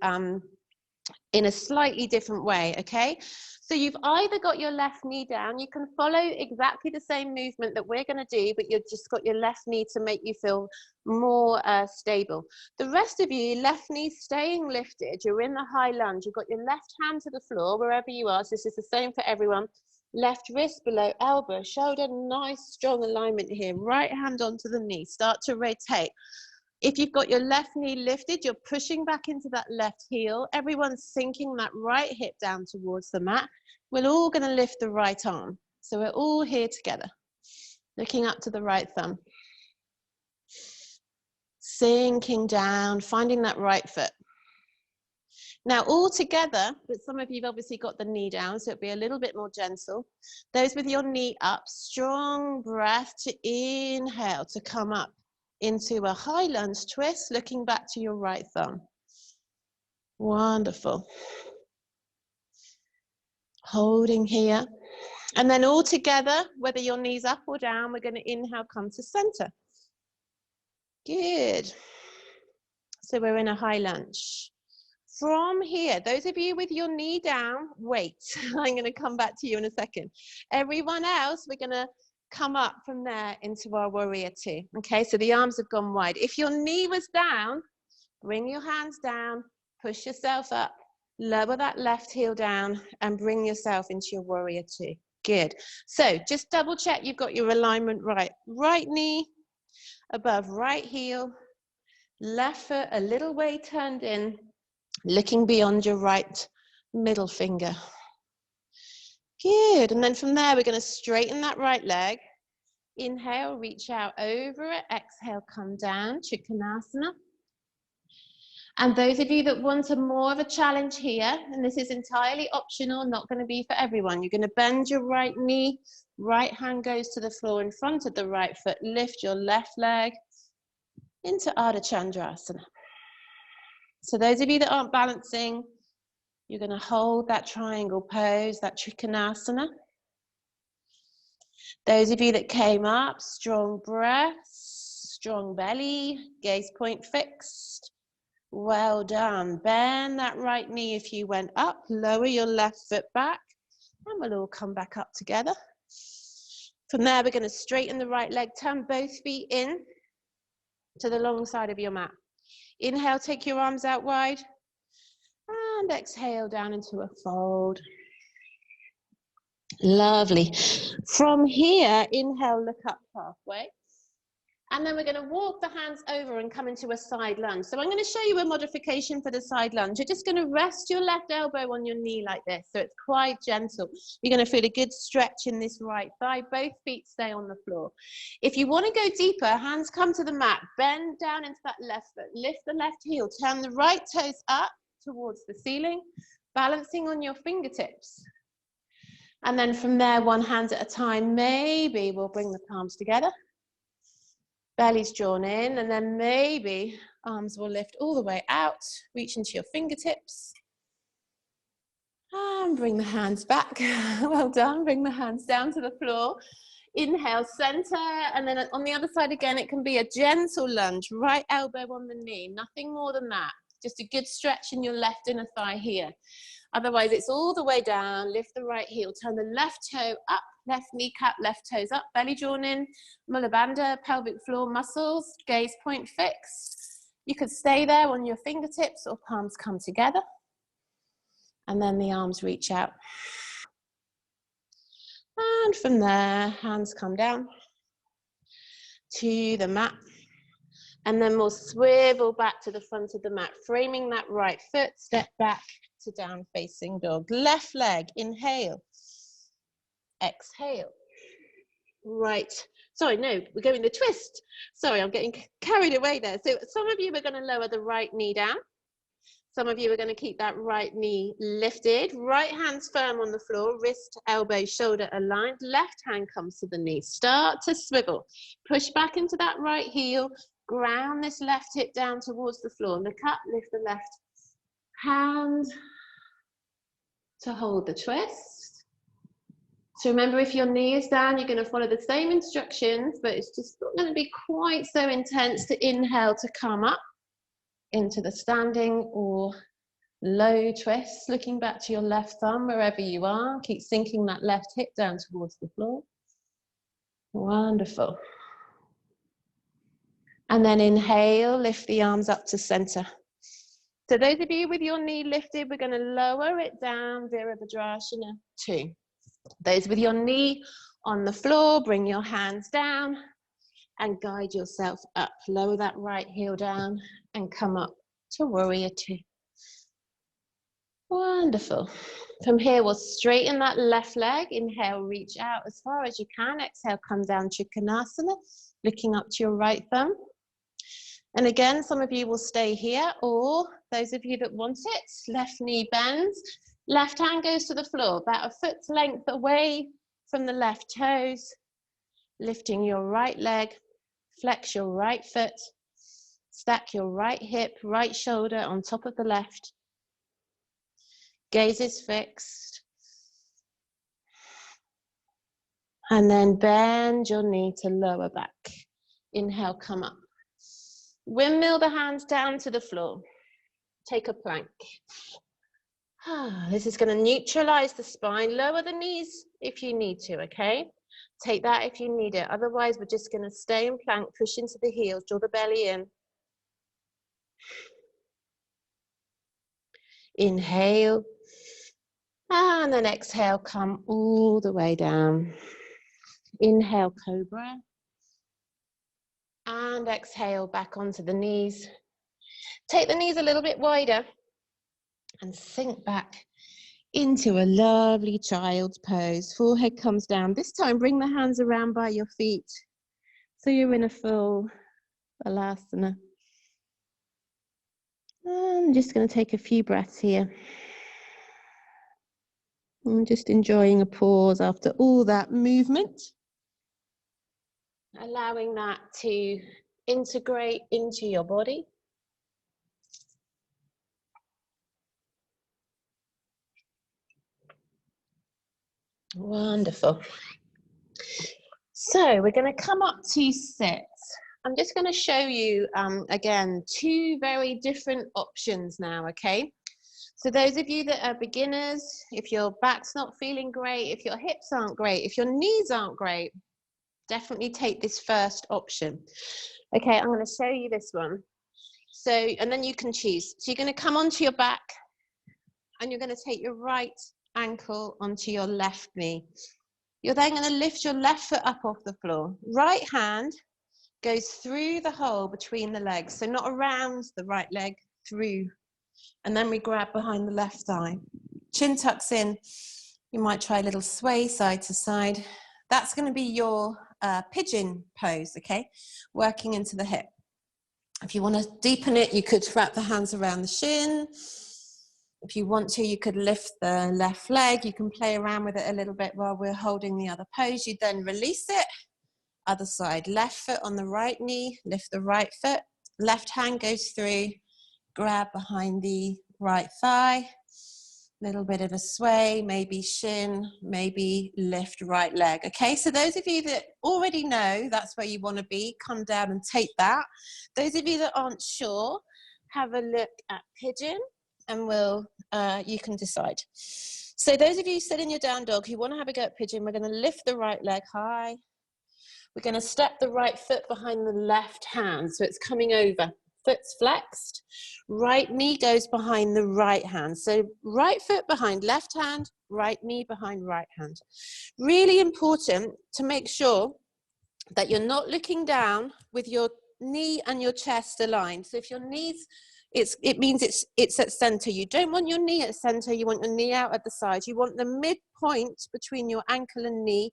in a slightly different way, okay? So you've either got your left knee down, you can follow exactly the same movement that we're going to do, but you've just got your left knee to make you feel more stable. The rest of you, left knee staying lifted, you're in the high lunge, you've got your left hand to the floor, wherever you are, so this is the same for everyone. Left wrist below elbow, shoulder, nice strong alignment here, right hand onto the knee, start to rotate. If you've got your left knee lifted, you're pushing back into that left heel. Everyone's sinking that right hip down towards the mat. We're all going to lift the right arm. So we're all here together, looking up to the right thumb. Sinking down, finding that right foot. Now all together, but some of you've obviously got the knee down, so it'll be a little bit more gentle. Those with your knee up, strong breath to inhale, to come up into a high lunge twist, looking back to your right thumb. Wonderful. Holding here. And then all together, whether your knees up or down, we're going to inhale, come to center. Good. So we're in a high lunge. From here, those of you with your knee down, wait. I'm going to come back to you in a second. Everyone else, we're going to come up from there into our warrior two. Okay, so the arms have gone wide. If your knee was down, bring your hands down, push yourself up, lower that left heel down and bring yourself into your warrior two. Good. So just double check you've got your alignment right. Right knee above right heel, left foot a little way turned in, looking beyond your right middle finger. Good. And then from there, we're going to straighten that right leg. Inhale, reach out over it. Exhale, come down, Trikonasana. And those of you that want a more of a challenge here, and this is entirely optional, not going to be for everyone. You're going to bend your right knee, right hand goes to the floor in front of the right foot. Lift your left leg into Ardha Chandrasana. So those of you that aren't balancing, you're going to hold that triangle pose, that Trikonasana. Those of you that came up, strong breaths, strong belly, gaze point fixed. Well done. Bend that right knee if you went up, lower your left foot back, and we'll all come back up together. From there, we're going to straighten the right leg, turn both feet in to the long side of your mat. Inhale, take your arms out wide, and exhale down into a fold. Lovely. From here, inhale, look up halfway. And then we're going to walk the hands over and come into a side lunge. So I'm going to show you a modification for the side lunge. You're just going to rest your left elbow on your knee like this. So it's quite gentle. You're going to feel a good stretch in this right thigh. Both feet stay on the floor. If you want to go deeper, hands come to the mat. Bend down into that left foot. Lift the left heel. Turn the right toes up towards the ceiling, balancing on your fingertips. And then from there, one hand at a time, maybe we'll bring the palms together. Belly's drawn in, and then maybe arms will lift all the way out, reach into your fingertips. And bring the hands back. Well done. Bring the hands down to the floor. Inhale, center, and then on the other side again, it can be a gentle lunge, right elbow on the knee, nothing more than that. Just a good stretch in your left inner thigh here. Otherwise, it's all the way down, lift the right heel, turn the left toe up, left kneecap, left toes up, belly drawn in, Mula Bandha, pelvic floor muscles, gaze point fixed. You could stay there on your fingertips or palms come together. And then the arms reach out. And from there, hands come down to the mat. And then we'll swivel back to the front of the mat, framing that right foot, step back to down facing dog. Left leg, inhale, exhale. Right, sorry, no, we're going the twist. Sorry, I'm getting carried away there. So some of you are going to lower the right knee down. Some of you are going to keep that right knee lifted. Right hand's firm on the floor, wrist, elbow, shoulder aligned. Left hand comes to the knee. Start to swivel. Push back into that right heel. Ground this left hip down towards the floor. Look up, lift the left hand to hold the twist. So remember, if your knee is down, you're going to follow the same instructions, but it's just not going to be quite so intense to inhale to come up into the standing or low twist. Looking back to your left thumb wherever you are. Keep sinking that left hip down towards the floor. Wonderful. And then inhale, lift the arms up to center. So those of you with your knee lifted, we're going to lower it down, Virabhadrasana 2. Those with your knee on the floor, bring your hands down and guide yourself up. Lower that right heel down and come up to Warrior 2. Wonderful. From here, we'll straighten that left leg. Inhale, reach out as far as you can. Exhale, come down Trikonasana, looking up to your right thumb. And again, some of you will stay here, or those of you that want it, left knee bends, left hand goes to the floor, about a foot's length away from the left toes, lifting your right leg, flex your right foot, stack your right hip, right shoulder on top of the left. Gaze is fixed. And then bend your knee to lower back. Inhale, come up. Windmill the hands down to the floor. Take a plank. This is going to neutralize the spine. Lower the knees if you need to, okay? Take that if you need it. Otherwise, we're just going to stay in plank, push into the heels, draw the belly in. Inhale. And then exhale, come all the way down. Inhale, cobra. And exhale, back onto the knees. Take the knees a little bit wider and sink back into a lovely child's pose. Forehead comes down. This time, bring the hands around by your feet. So you're in a full Balasana. I'm just going to take a few breaths here. I'm just enjoying a pause after all that movement. Allowing that to integrate into your body. Wonderful. So we're going to come up to sit. I'm just going to show you, again, two very different options now, okay? So those of you that are beginners, if your back's not feeling great, if your hips aren't great, if your knees aren't great, definitely take this first option. Okay, I'm going to show you this one. So, and then you can choose. So you're going to come onto your back and you're going to take your right ankle onto your left knee. You're then going to lift your left foot up off the floor. Right hand goes through the hole between the legs. So not around the right leg, through. And then we grab behind the left thigh. Chin tucks in. You might try a little sway side to side. That's going to be your pigeon pose, okay? Working into the hip. If you want to deepen it, you could wrap the hands around the shin. If you want to, you could lift the left leg. You can play around with it a little bit while we're holding the other pose. You then release it. Other side, left foot on the right knee, lift the right foot. Left hand goes through, grab behind the right thigh. Little bit of a sway, maybe shin, maybe lift right leg. Okay, so those of you that already know that's where you want to be, come down and take that. Those of you that aren't sure, have a look at pigeon and you can decide. So those of you sit in your down dog who want to have a go at pigeon, we're going to lift the right leg high. We're going to step the right foot behind the left hand, so it's coming over. Foot's flexed, right knee goes behind the right hand. So right foot behind left hand, right knee behind right hand. Really important to make sure that you're not looking down with your knee and your chest aligned. So if your knees, it means it's at center. You don't want your knee at center, you want your knee out at the side. You want the midpoint between your ankle and knee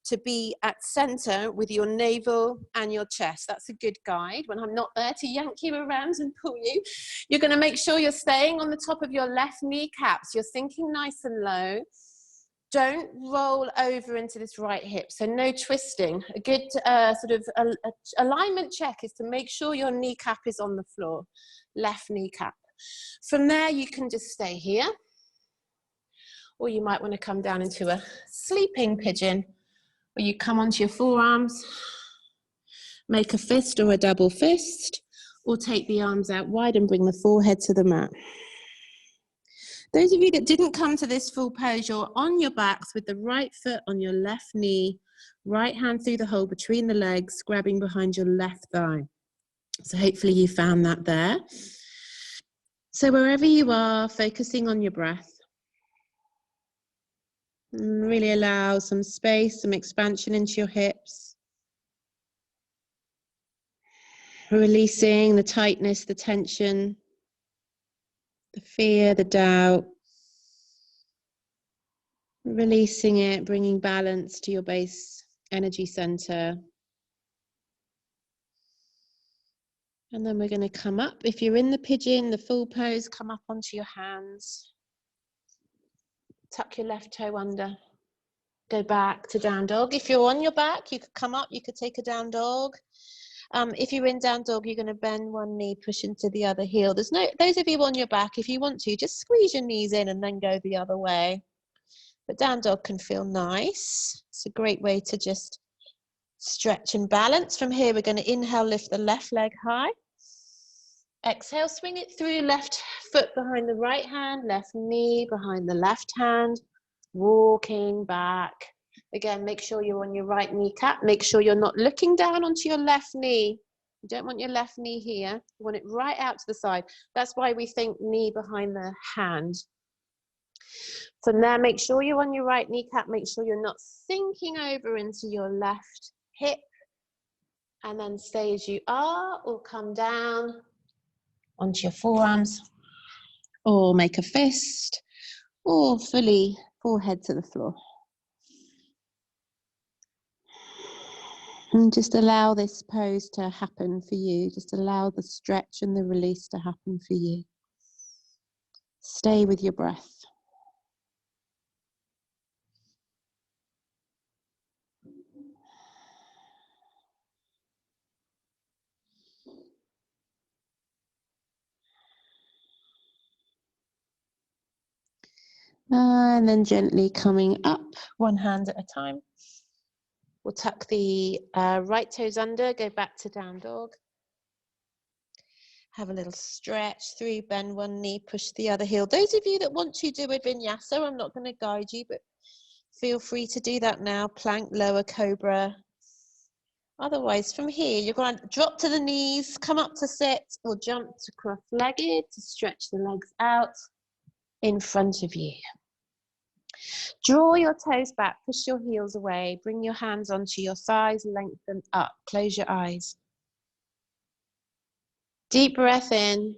to be at center with your navel and your chest. That's a good guide. When I'm not there to yank you around and pull you, you're going to make sure you're staying on the top of your left kneecaps. You're sinking nice and low. Don't roll over into this right hip, so no twisting. A good sort of alignment check is to make sure your kneecap is on the floor, left kneecap. From there, you can just stay here, or you might want to come down into a sleeping pigeon, or you come onto your forearms, make a fist or a double fist, or take the arms out wide and bring the forehead to the mat. Those of you that didn't come to this full pose, you're on your backs with the right foot on your left knee, right hand through the hole between the legs, grabbing behind your left thigh. So hopefully you found that there. So wherever you are, focusing on your breath. And really allow some space, some expansion into your hips. Releasing the tightness, the tension, the fear, the doubt. Releasing it, bringing balance to your base energy center. And then we're going to come up. If you're in the pigeon, the full pose, come up onto your hands. Tuck your left toe under. Go back to down dog. If you're on your back, you could come up, you could take a down dog. If you're in down dog, you're going to bend one knee, push into the other heel. Those of you on your back, if you want to, just squeeze your knees in and then go the other way. But down dog can feel nice. It's a great way to just stretch and balance. From here, we're going to inhale, lift the left leg high. Exhale, swing it through, left foot behind the right hand, left knee behind the left hand. Walking back Again, make sure you're on your right kneecap. Make sure you're not looking down onto your left knee. You don't want your left knee here. You want it right out to the side. That's why we think knee behind the hand. From there, make sure you're on your right kneecap. Make sure you're not sinking over into your left hip. And then stay as you are, or come down onto your forearms, or make a fist, or fully forehead to the floor. And just allow this pose to happen for you. Just allow the stretch and the release to happen for you. Stay with your breath. And then gently coming up, one hand at a time. We'll tuck the right toes under, go back to down dog. Have a little stretch through, bend one knee, push the other heel. Those of you that want to do a vinyasa, I'm not going to guide you, but feel free to do that now. Plank, lower cobra. Otherwise, from here, you're going to drop to the knees, come up to sit, or jump to cross-legged to stretch the legs out in front of you. Draw your toes back, push your heels away, bring your hands onto your thighs, lengthen up, close your eyes. Deep breath in.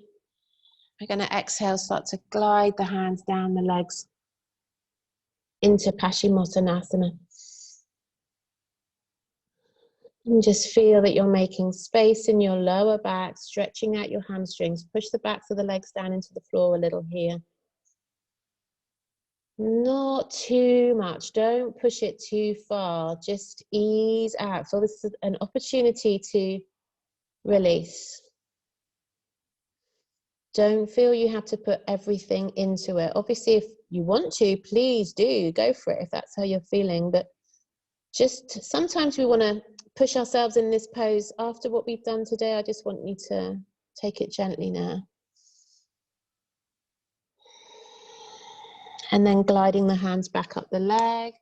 We're going to exhale, start to glide the hands down the legs into Paschimottanasana. And just feel that you're making space in your lower back, stretching out your hamstrings. Push the backs of the legs down into the floor a little here. Not too much. Don't push it too far. Just ease out. So this is an opportunity to release. Don't feel you have to put everything into it. Obviously, if you want to, please do. Go for it if that's how you're feeling. But just sometimes we want to push ourselves in this pose. After what we've done today, I just want you to take it gently now. And then gliding the hands back up the leg.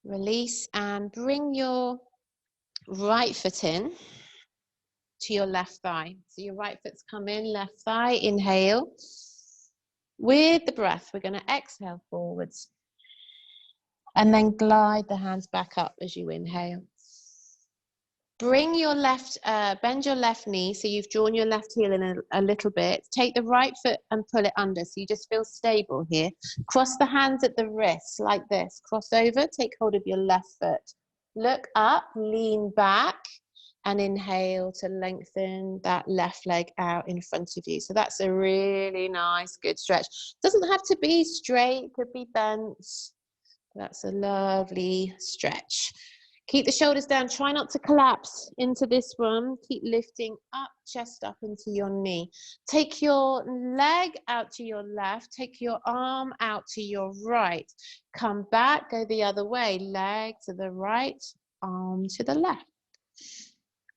Release and bring your right foot in to your left thigh. So your right foot's come in, left thigh, inhale. With the breath, we're going to exhale forwards. And then glide the hands back up as you inhale. Bring your left, bend your left knee, so you've drawn your left heel in a little bit. Take the right foot and pull it under, so you just feel stable here. Cross the hands at the wrists like this. Cross over, take hold of your left foot. Look up, lean back, and inhale to lengthen that left leg out in front of you. So that's a really nice, good stretch. Doesn't have to be straight, could be bent. That's a lovely stretch. Keep the shoulders down. Try not to collapse into this one. Keep lifting up, chest up into your knee. Take your leg out to your left. Take your arm out to your right. Come back, go the other way. Leg to the right, arm to the left.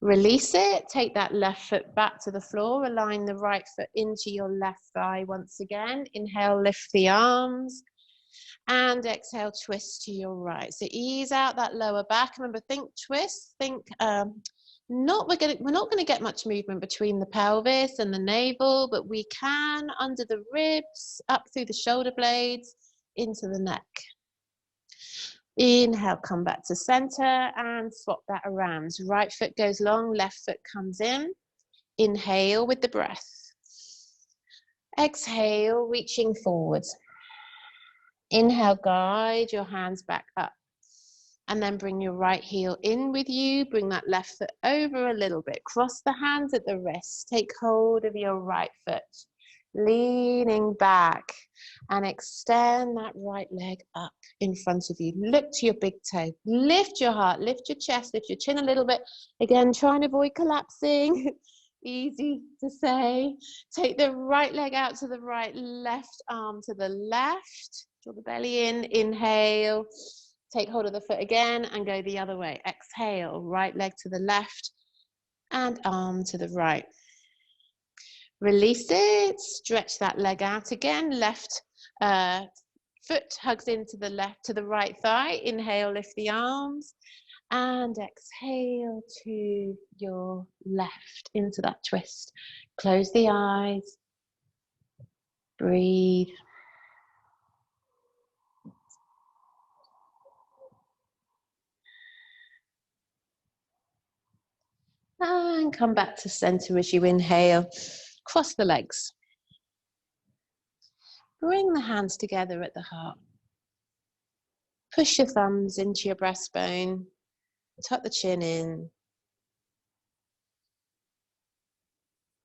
Release it. Take that left foot back to the floor. Align the right foot into your left thigh once again. Inhale, lift the arms. And exhale, twist to your right. So ease out that lower back. Remember, think twist. Think we're not going to get much movement between the pelvis and the navel, but we can under the ribs, up through the shoulder blades, into the neck. Inhale, come back to center and swap that around. Right foot goes long, left foot comes in. Inhale with the breath. Exhale, reaching forwards. Inhale, guide your hands back up. And then bring your right heel in with you. Bring that left foot over a little bit. Cross the hands at the wrists. Take hold of your right foot. Leaning back. And extend that right leg up in front of you. Look to your big toe. Lift your heart. Lift your chest. Lift your chin a little bit. Again, try and avoid collapsing. Easy to say. Take the right leg out to the right. Left arm to the left. Draw the belly in, inhale, take hold of the foot again and go the other way. Exhale, right leg to the left and arm to the right. Release it, stretch that leg out again, left foot hugs into the left to the right thigh. Inhale, lift the arms. And exhale to your left into that twist. Close the eyes. Breathe. And come back to center as you inhale. Cross the legs. Bring the hands together at the heart. Push your thumbs into your breastbone. Tuck the chin in.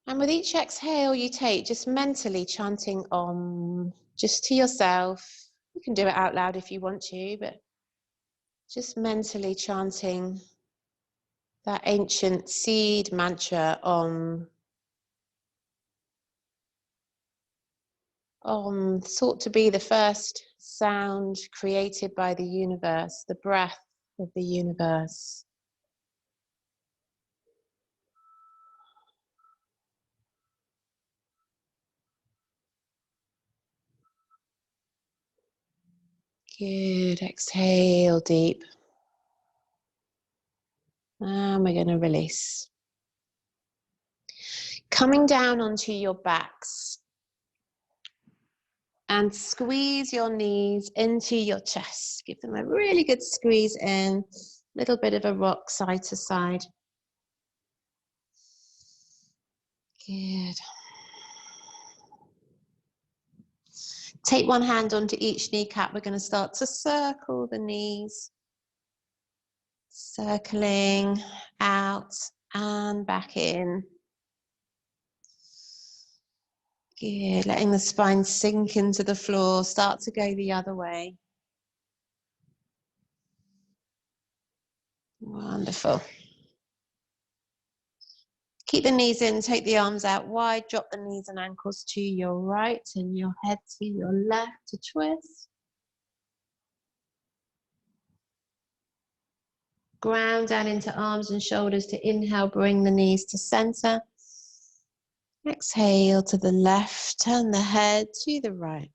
And with each exhale you take, just mentally chanting Om, just to yourself. You can do it out loud if you want to, but just mentally chanting that ancient seed mantra Om. Om, thought to be the first sound created by the universe, the breath of the universe. Good, exhale deep. And we're going to release. Coming down onto your backs. And squeeze your knees into your chest. Give them a really good squeeze in. Little bit of a rock side to side. Good. Take one hand onto each kneecap. We're going to start to circle the knees. Circling out and back in. Good. Letting the spine sink into the floor. Start to go the other way. Wonderful. Keep the knees in, take the arms out wide, drop the knees and ankles to your right and your head to your left to twist. Ground down into arms and shoulders to inhale, bring the knees to center. Exhale to the left, turn the head to the right.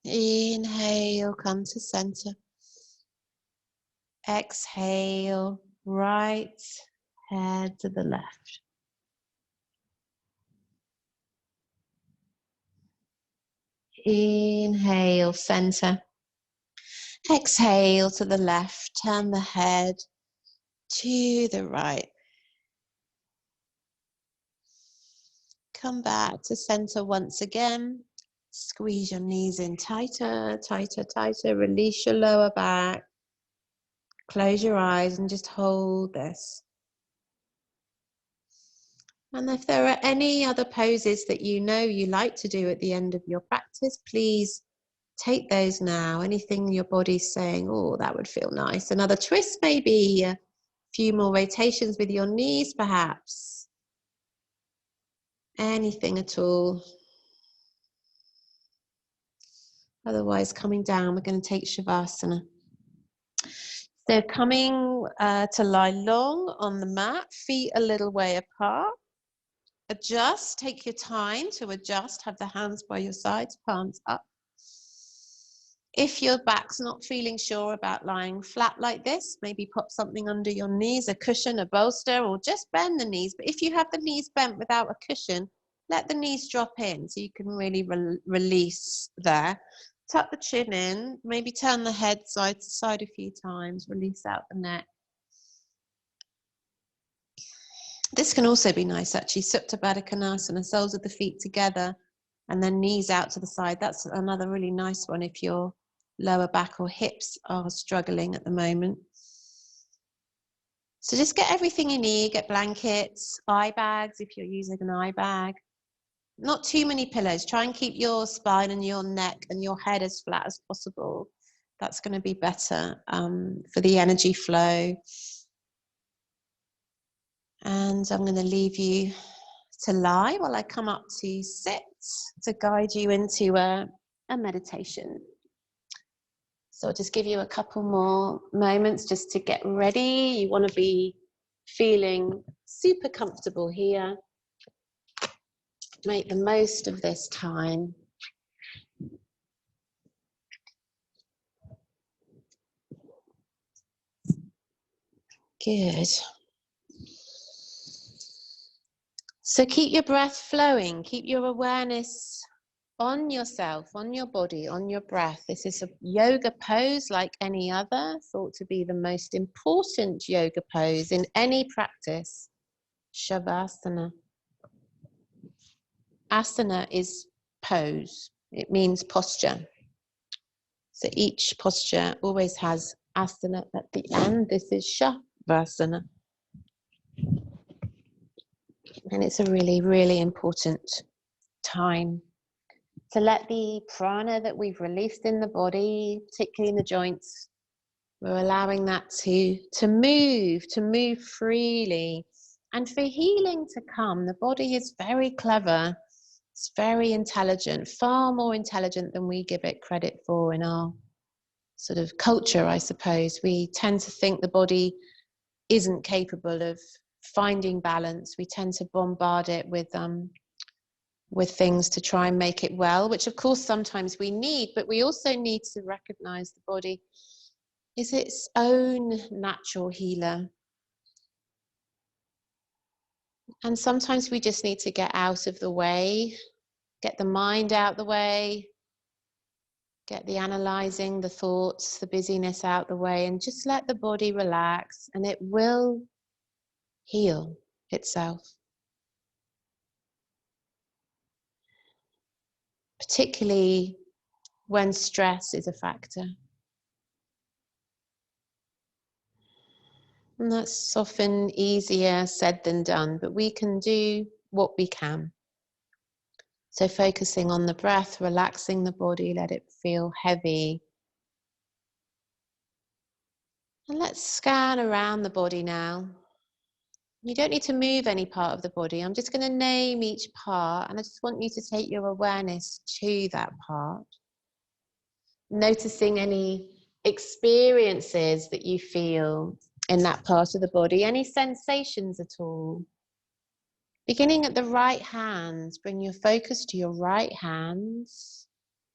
Inhale, come to center. Exhale, right head to the left. Inhale, center. Exhale to the left, turn the head to the right. Come back to center once again. Squeeze your knees in tighter, tighter, tighter. Release your lower back. Close your eyes and just hold this. And if there are any other poses that you know you like to do at the end of your practice, please take those now. Anything your body's saying, oh, that would feel nice. Another twist maybe, a few more rotations with your knees perhaps. Anything at all. Otherwise, coming down, we're going to take Shavasana. So coming to lie long on the mat, feet a little way apart. Adjust, take your time to adjust, have the hands by your sides, palms up. If your back's not feeling sure about lying flat like this, maybe pop something under your knees, a cushion, a bolster, or just bend the knees. But if you have the knees bent without a cushion, let the knees drop in so you can really release there. Tuck the chin in, maybe turn the head side to side a few times, release out the neck. This can also be nice actually, Supta Baddha Konasana, soles of the feet together and then knees out to the side. That's another really nice one if your lower back or hips are struggling at the moment. So just get everything you need, get blankets, eye bags if you're using an eye bag. Not too many pillows. Try and keep your spine and your neck and your head as flat as possible. That's going to be better for the energy flow. And I'm going to leave you to lie while I come up to sit to guide you into a meditation. So I'll just give you a couple more moments just to get ready. You want to be feeling super comfortable here. Make the most of this time. Good. So keep your breath flowing. Keep your awareness on yourself, on your body, on your breath. This is a yoga pose like any other, thought to be the most important yoga pose in any practice. Shavasana. Asana is pose. It means posture. So each posture always has asana at the end. This is Shavasana. And it's a really, really important time to let the prana that we've released in the body, particularly in the joints, we're allowing that to move freely. And for healing to come, the body is very clever. It's very intelligent, far more intelligent than we give it credit for in our sort of culture, I suppose. We tend to think the body isn't capable of finding balance. We tend to bombard it with things to try and make it well, which of course sometimes we need, but we also need to recognize the body is its own natural healer. And sometimes we just need to get out of the way, get the mind out the way, get the analyzing, the thoughts, the busyness out the way, and just let the body relax, and it will heal itself. Particularly when stress is a factor. And that's often easier said than done, but we can do what we can. So focusing on the breath, relaxing the body, let it feel heavy. And let's scan around the body now. You don't need to move any part of the body. I'm just going to name each part, and I just want you to take your awareness to that part. Noticing any experiences that you feel in that part of the body, any sensations at all. Beginning at the right hand, bring your focus to your right hand.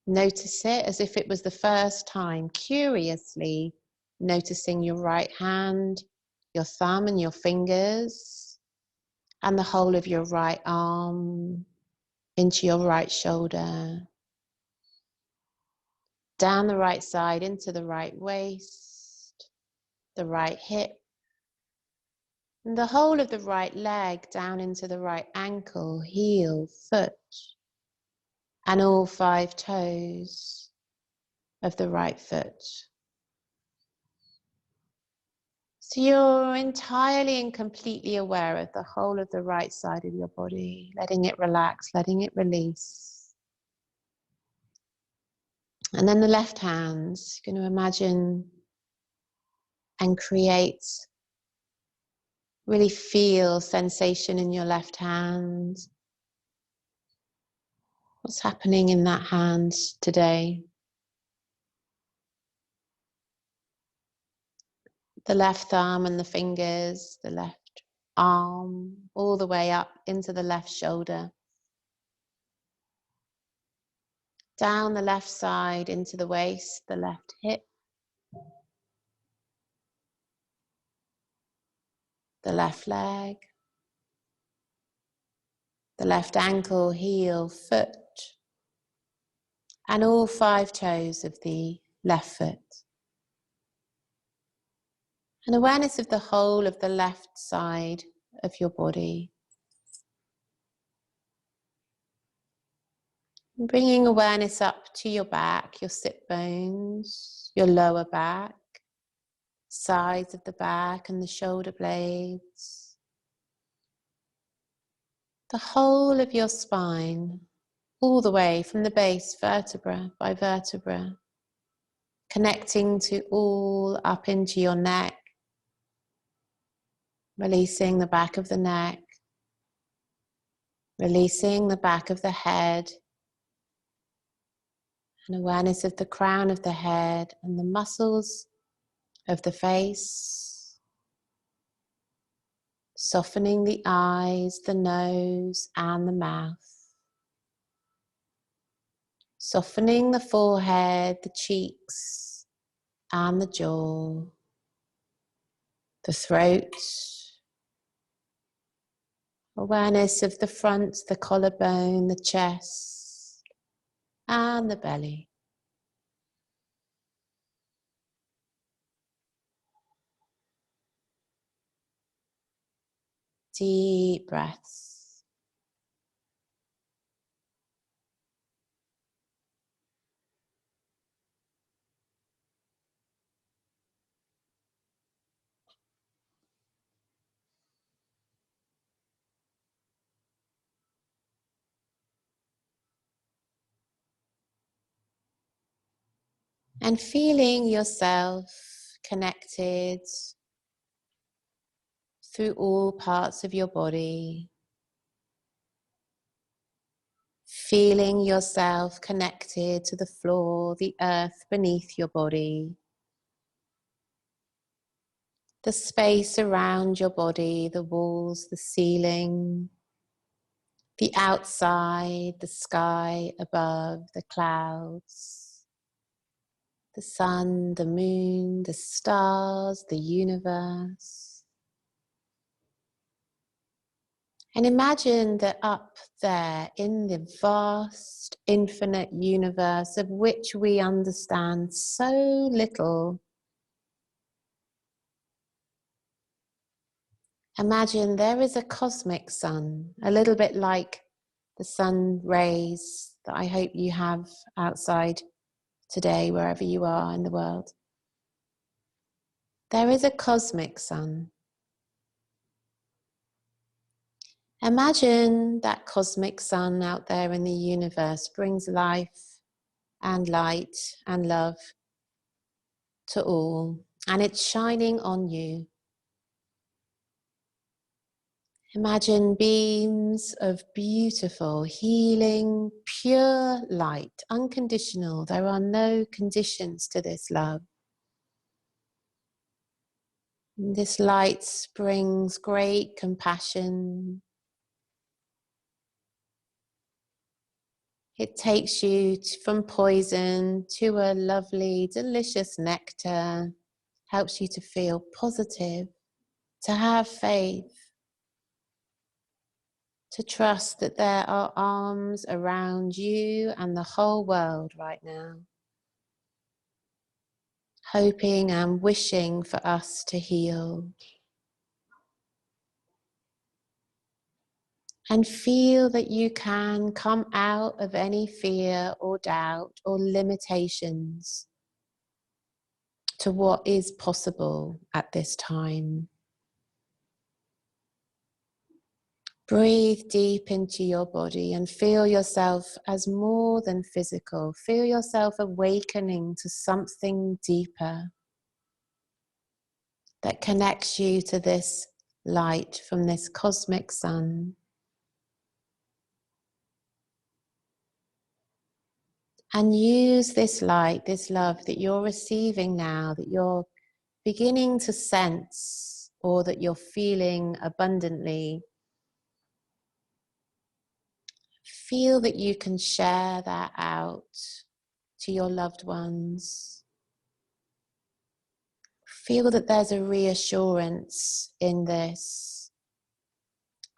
Notice it as if it was the first time, curiously noticing your right hand, your thumb and your fingers, and the whole of your right arm into your right shoulder. Down the right side into the right waist, the right hip, and the whole of the right leg down into the right ankle, heel, foot, and all 5 toes of the right foot. So you're entirely and completely aware of the whole of the right side of your body, letting it relax, letting it release. And then the left hand, you're going to imagine and create, really feel sensation in your left hand. What's happening in that hand today? The left thumb and the fingers, the left arm, all the way up into the left shoulder. Down the left side into the waist, the left hip, the left leg, the left ankle, heel, foot, and all 5 toes of the left foot. An awareness of the whole of the left side of your body. Bringing awareness up to your back, your sit bones, your lower back, sides of the back and the shoulder blades. The whole of your spine, all the way from the base, vertebra by vertebra, connecting to all up into your neck, releasing the back of the neck, releasing the back of the head, an awareness of the crown of the head and the muscles of the face, softening the eyes, the nose, and the mouth. Softening the forehead, the cheeks, and the jaw, the throat. Awareness of the front, the collarbone, the chest, and the belly. Deep breaths. And feeling yourself connected through all parts of your body. Feeling yourself connected to the floor, the earth beneath your body. The space around your body, the walls, the ceiling, the outside, the sky above, the clouds, the sun, the moon, the stars, the universe. And imagine that up there in the vast, infinite universe of which we understand so little, imagine there is a cosmic sun, a little bit like the sun rays that I hope you have outside today, wherever you are in the world. There is a cosmic sun. Imagine that cosmic sun out there in the universe brings life and light and love to all, and it's shining on you. Imagine beams of beautiful, healing, pure light, unconditional. There are no conditions to this love. This light brings great compassion. It takes you from poison to a lovely, delicious nectar. Helps you to feel positive, to have faith, to trust that there are arms around you and the whole world right now, hoping and wishing for us to heal. And feel that you can come out of any fear or doubt or limitations to what is possible at this time. Breathe deep into your body and feel yourself as more than physical. Feel yourself awakening to something deeper that connects you to this light from this cosmic sun. And use this light, this love that you're receiving now, that you're beginning to sense or that you're feeling abundantly. Feel that you can share that out to your loved ones. Feel that there's a reassurance in this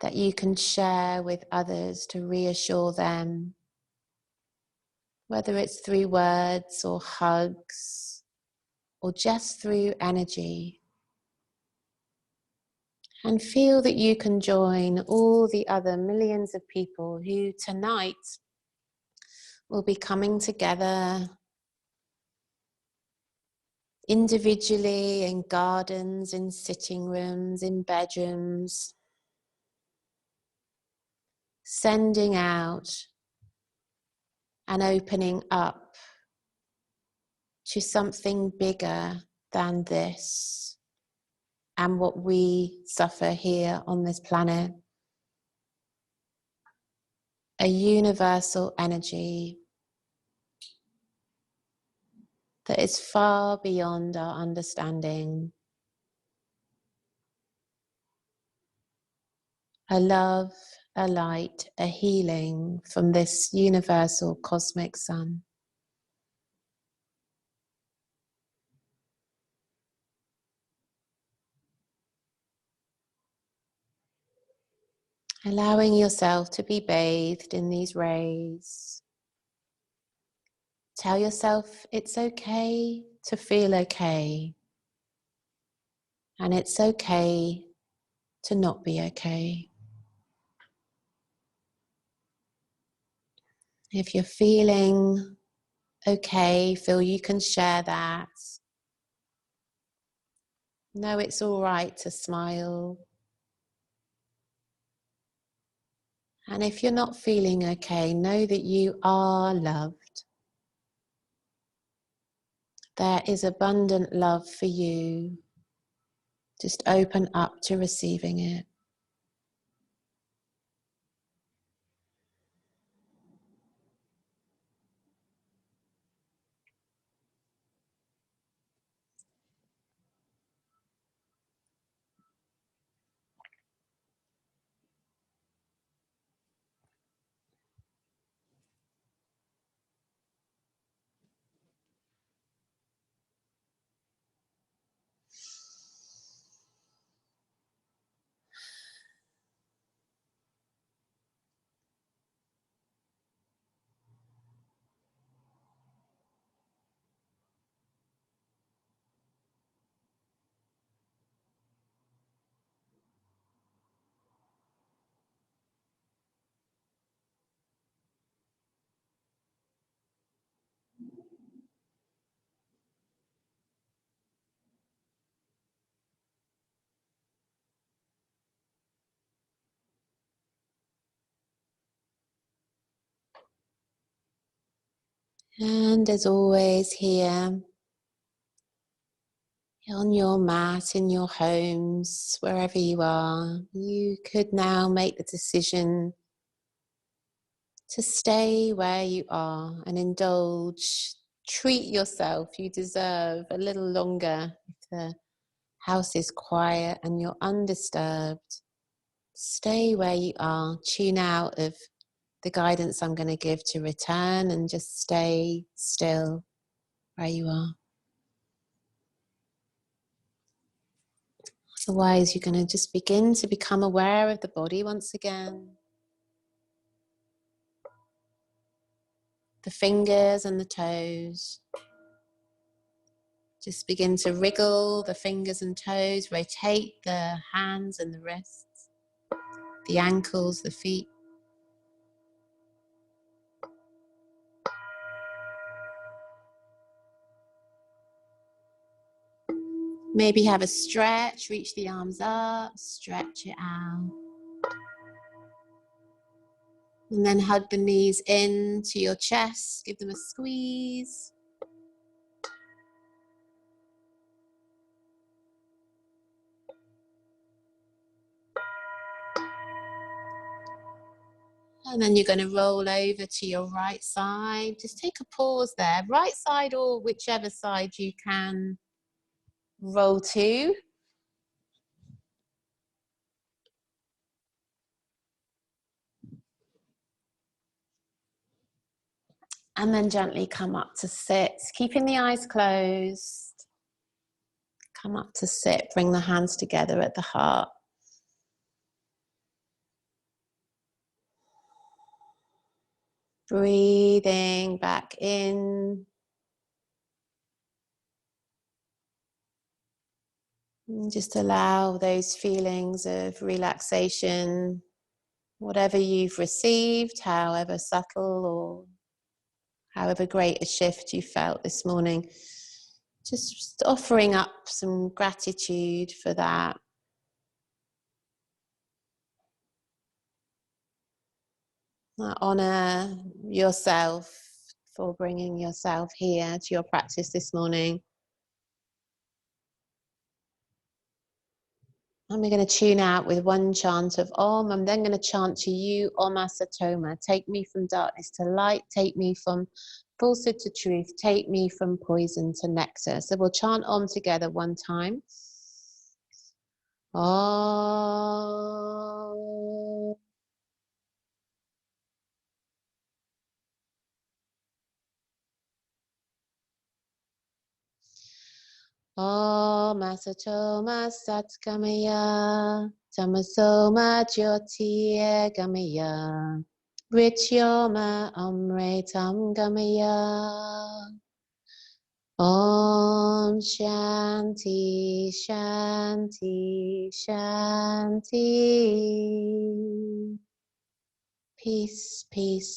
that you can share with others to reassure them, whether it's through words or hugs or just through energy. And feel that you can join all the other millions of people who tonight will be coming together individually in gardens, in sitting rooms, in bedrooms, sending out and opening up to something bigger than this and what we suffer here on this planet. A universal energy that is far beyond our understanding. A love a light, a healing from this universal cosmic sun. Allowing yourself to be bathed in these rays. Tell yourself it's okay to feel okay. And it's okay to not be okay. If you're feeling okay, feel you can share that. Know it's all right to smile. And if you're not feeling okay, know that you are loved. There is abundant love for you. Just open up to receiving it. And as always here, on your mat, in your homes, wherever you are, you could now make the decision to stay where you are and indulge, treat yourself. You deserve a little longer if the house is quiet and you're undisturbed. Stay where you are, tune out of the guidance I'm going to give to return and just stay still where you are. Otherwise, you're going to just begin to become aware of the body once again. The fingers and the toes. Just begin to wriggle the fingers and toes, rotate the hands and the wrists, the ankles, the feet. Maybe have a stretch, reach the arms up, stretch it out. And then hug the knees into your chest, give them a squeeze. And then you're going to roll over to your right side. Just take a pause there, right side or whichever side you can roll to. And then gently come up to sit, keeping the eyes closed. Come up to sit, bring the hands together at the heart. Breathing back in. And just allow those feelings of relaxation, whatever you've received, however subtle or however great a shift you felt this morning. Just offering up some gratitude for that. Honor yourself for bringing yourself here to your practice this morning. And we're going to tune out with one chant of Om. I'm then going to chant to you, Om Asatoma. Take me from darkness to light. Take me from falsehood to truth. Take me from poison to nectar. So we'll chant Om together one time. Om. Om Asatoma Satgamaya, Tamasoma Jyotiya Gamaya, Rityoma Amritam Gamaya. Om Shanti, Shanti, Shanti. Peace, peace.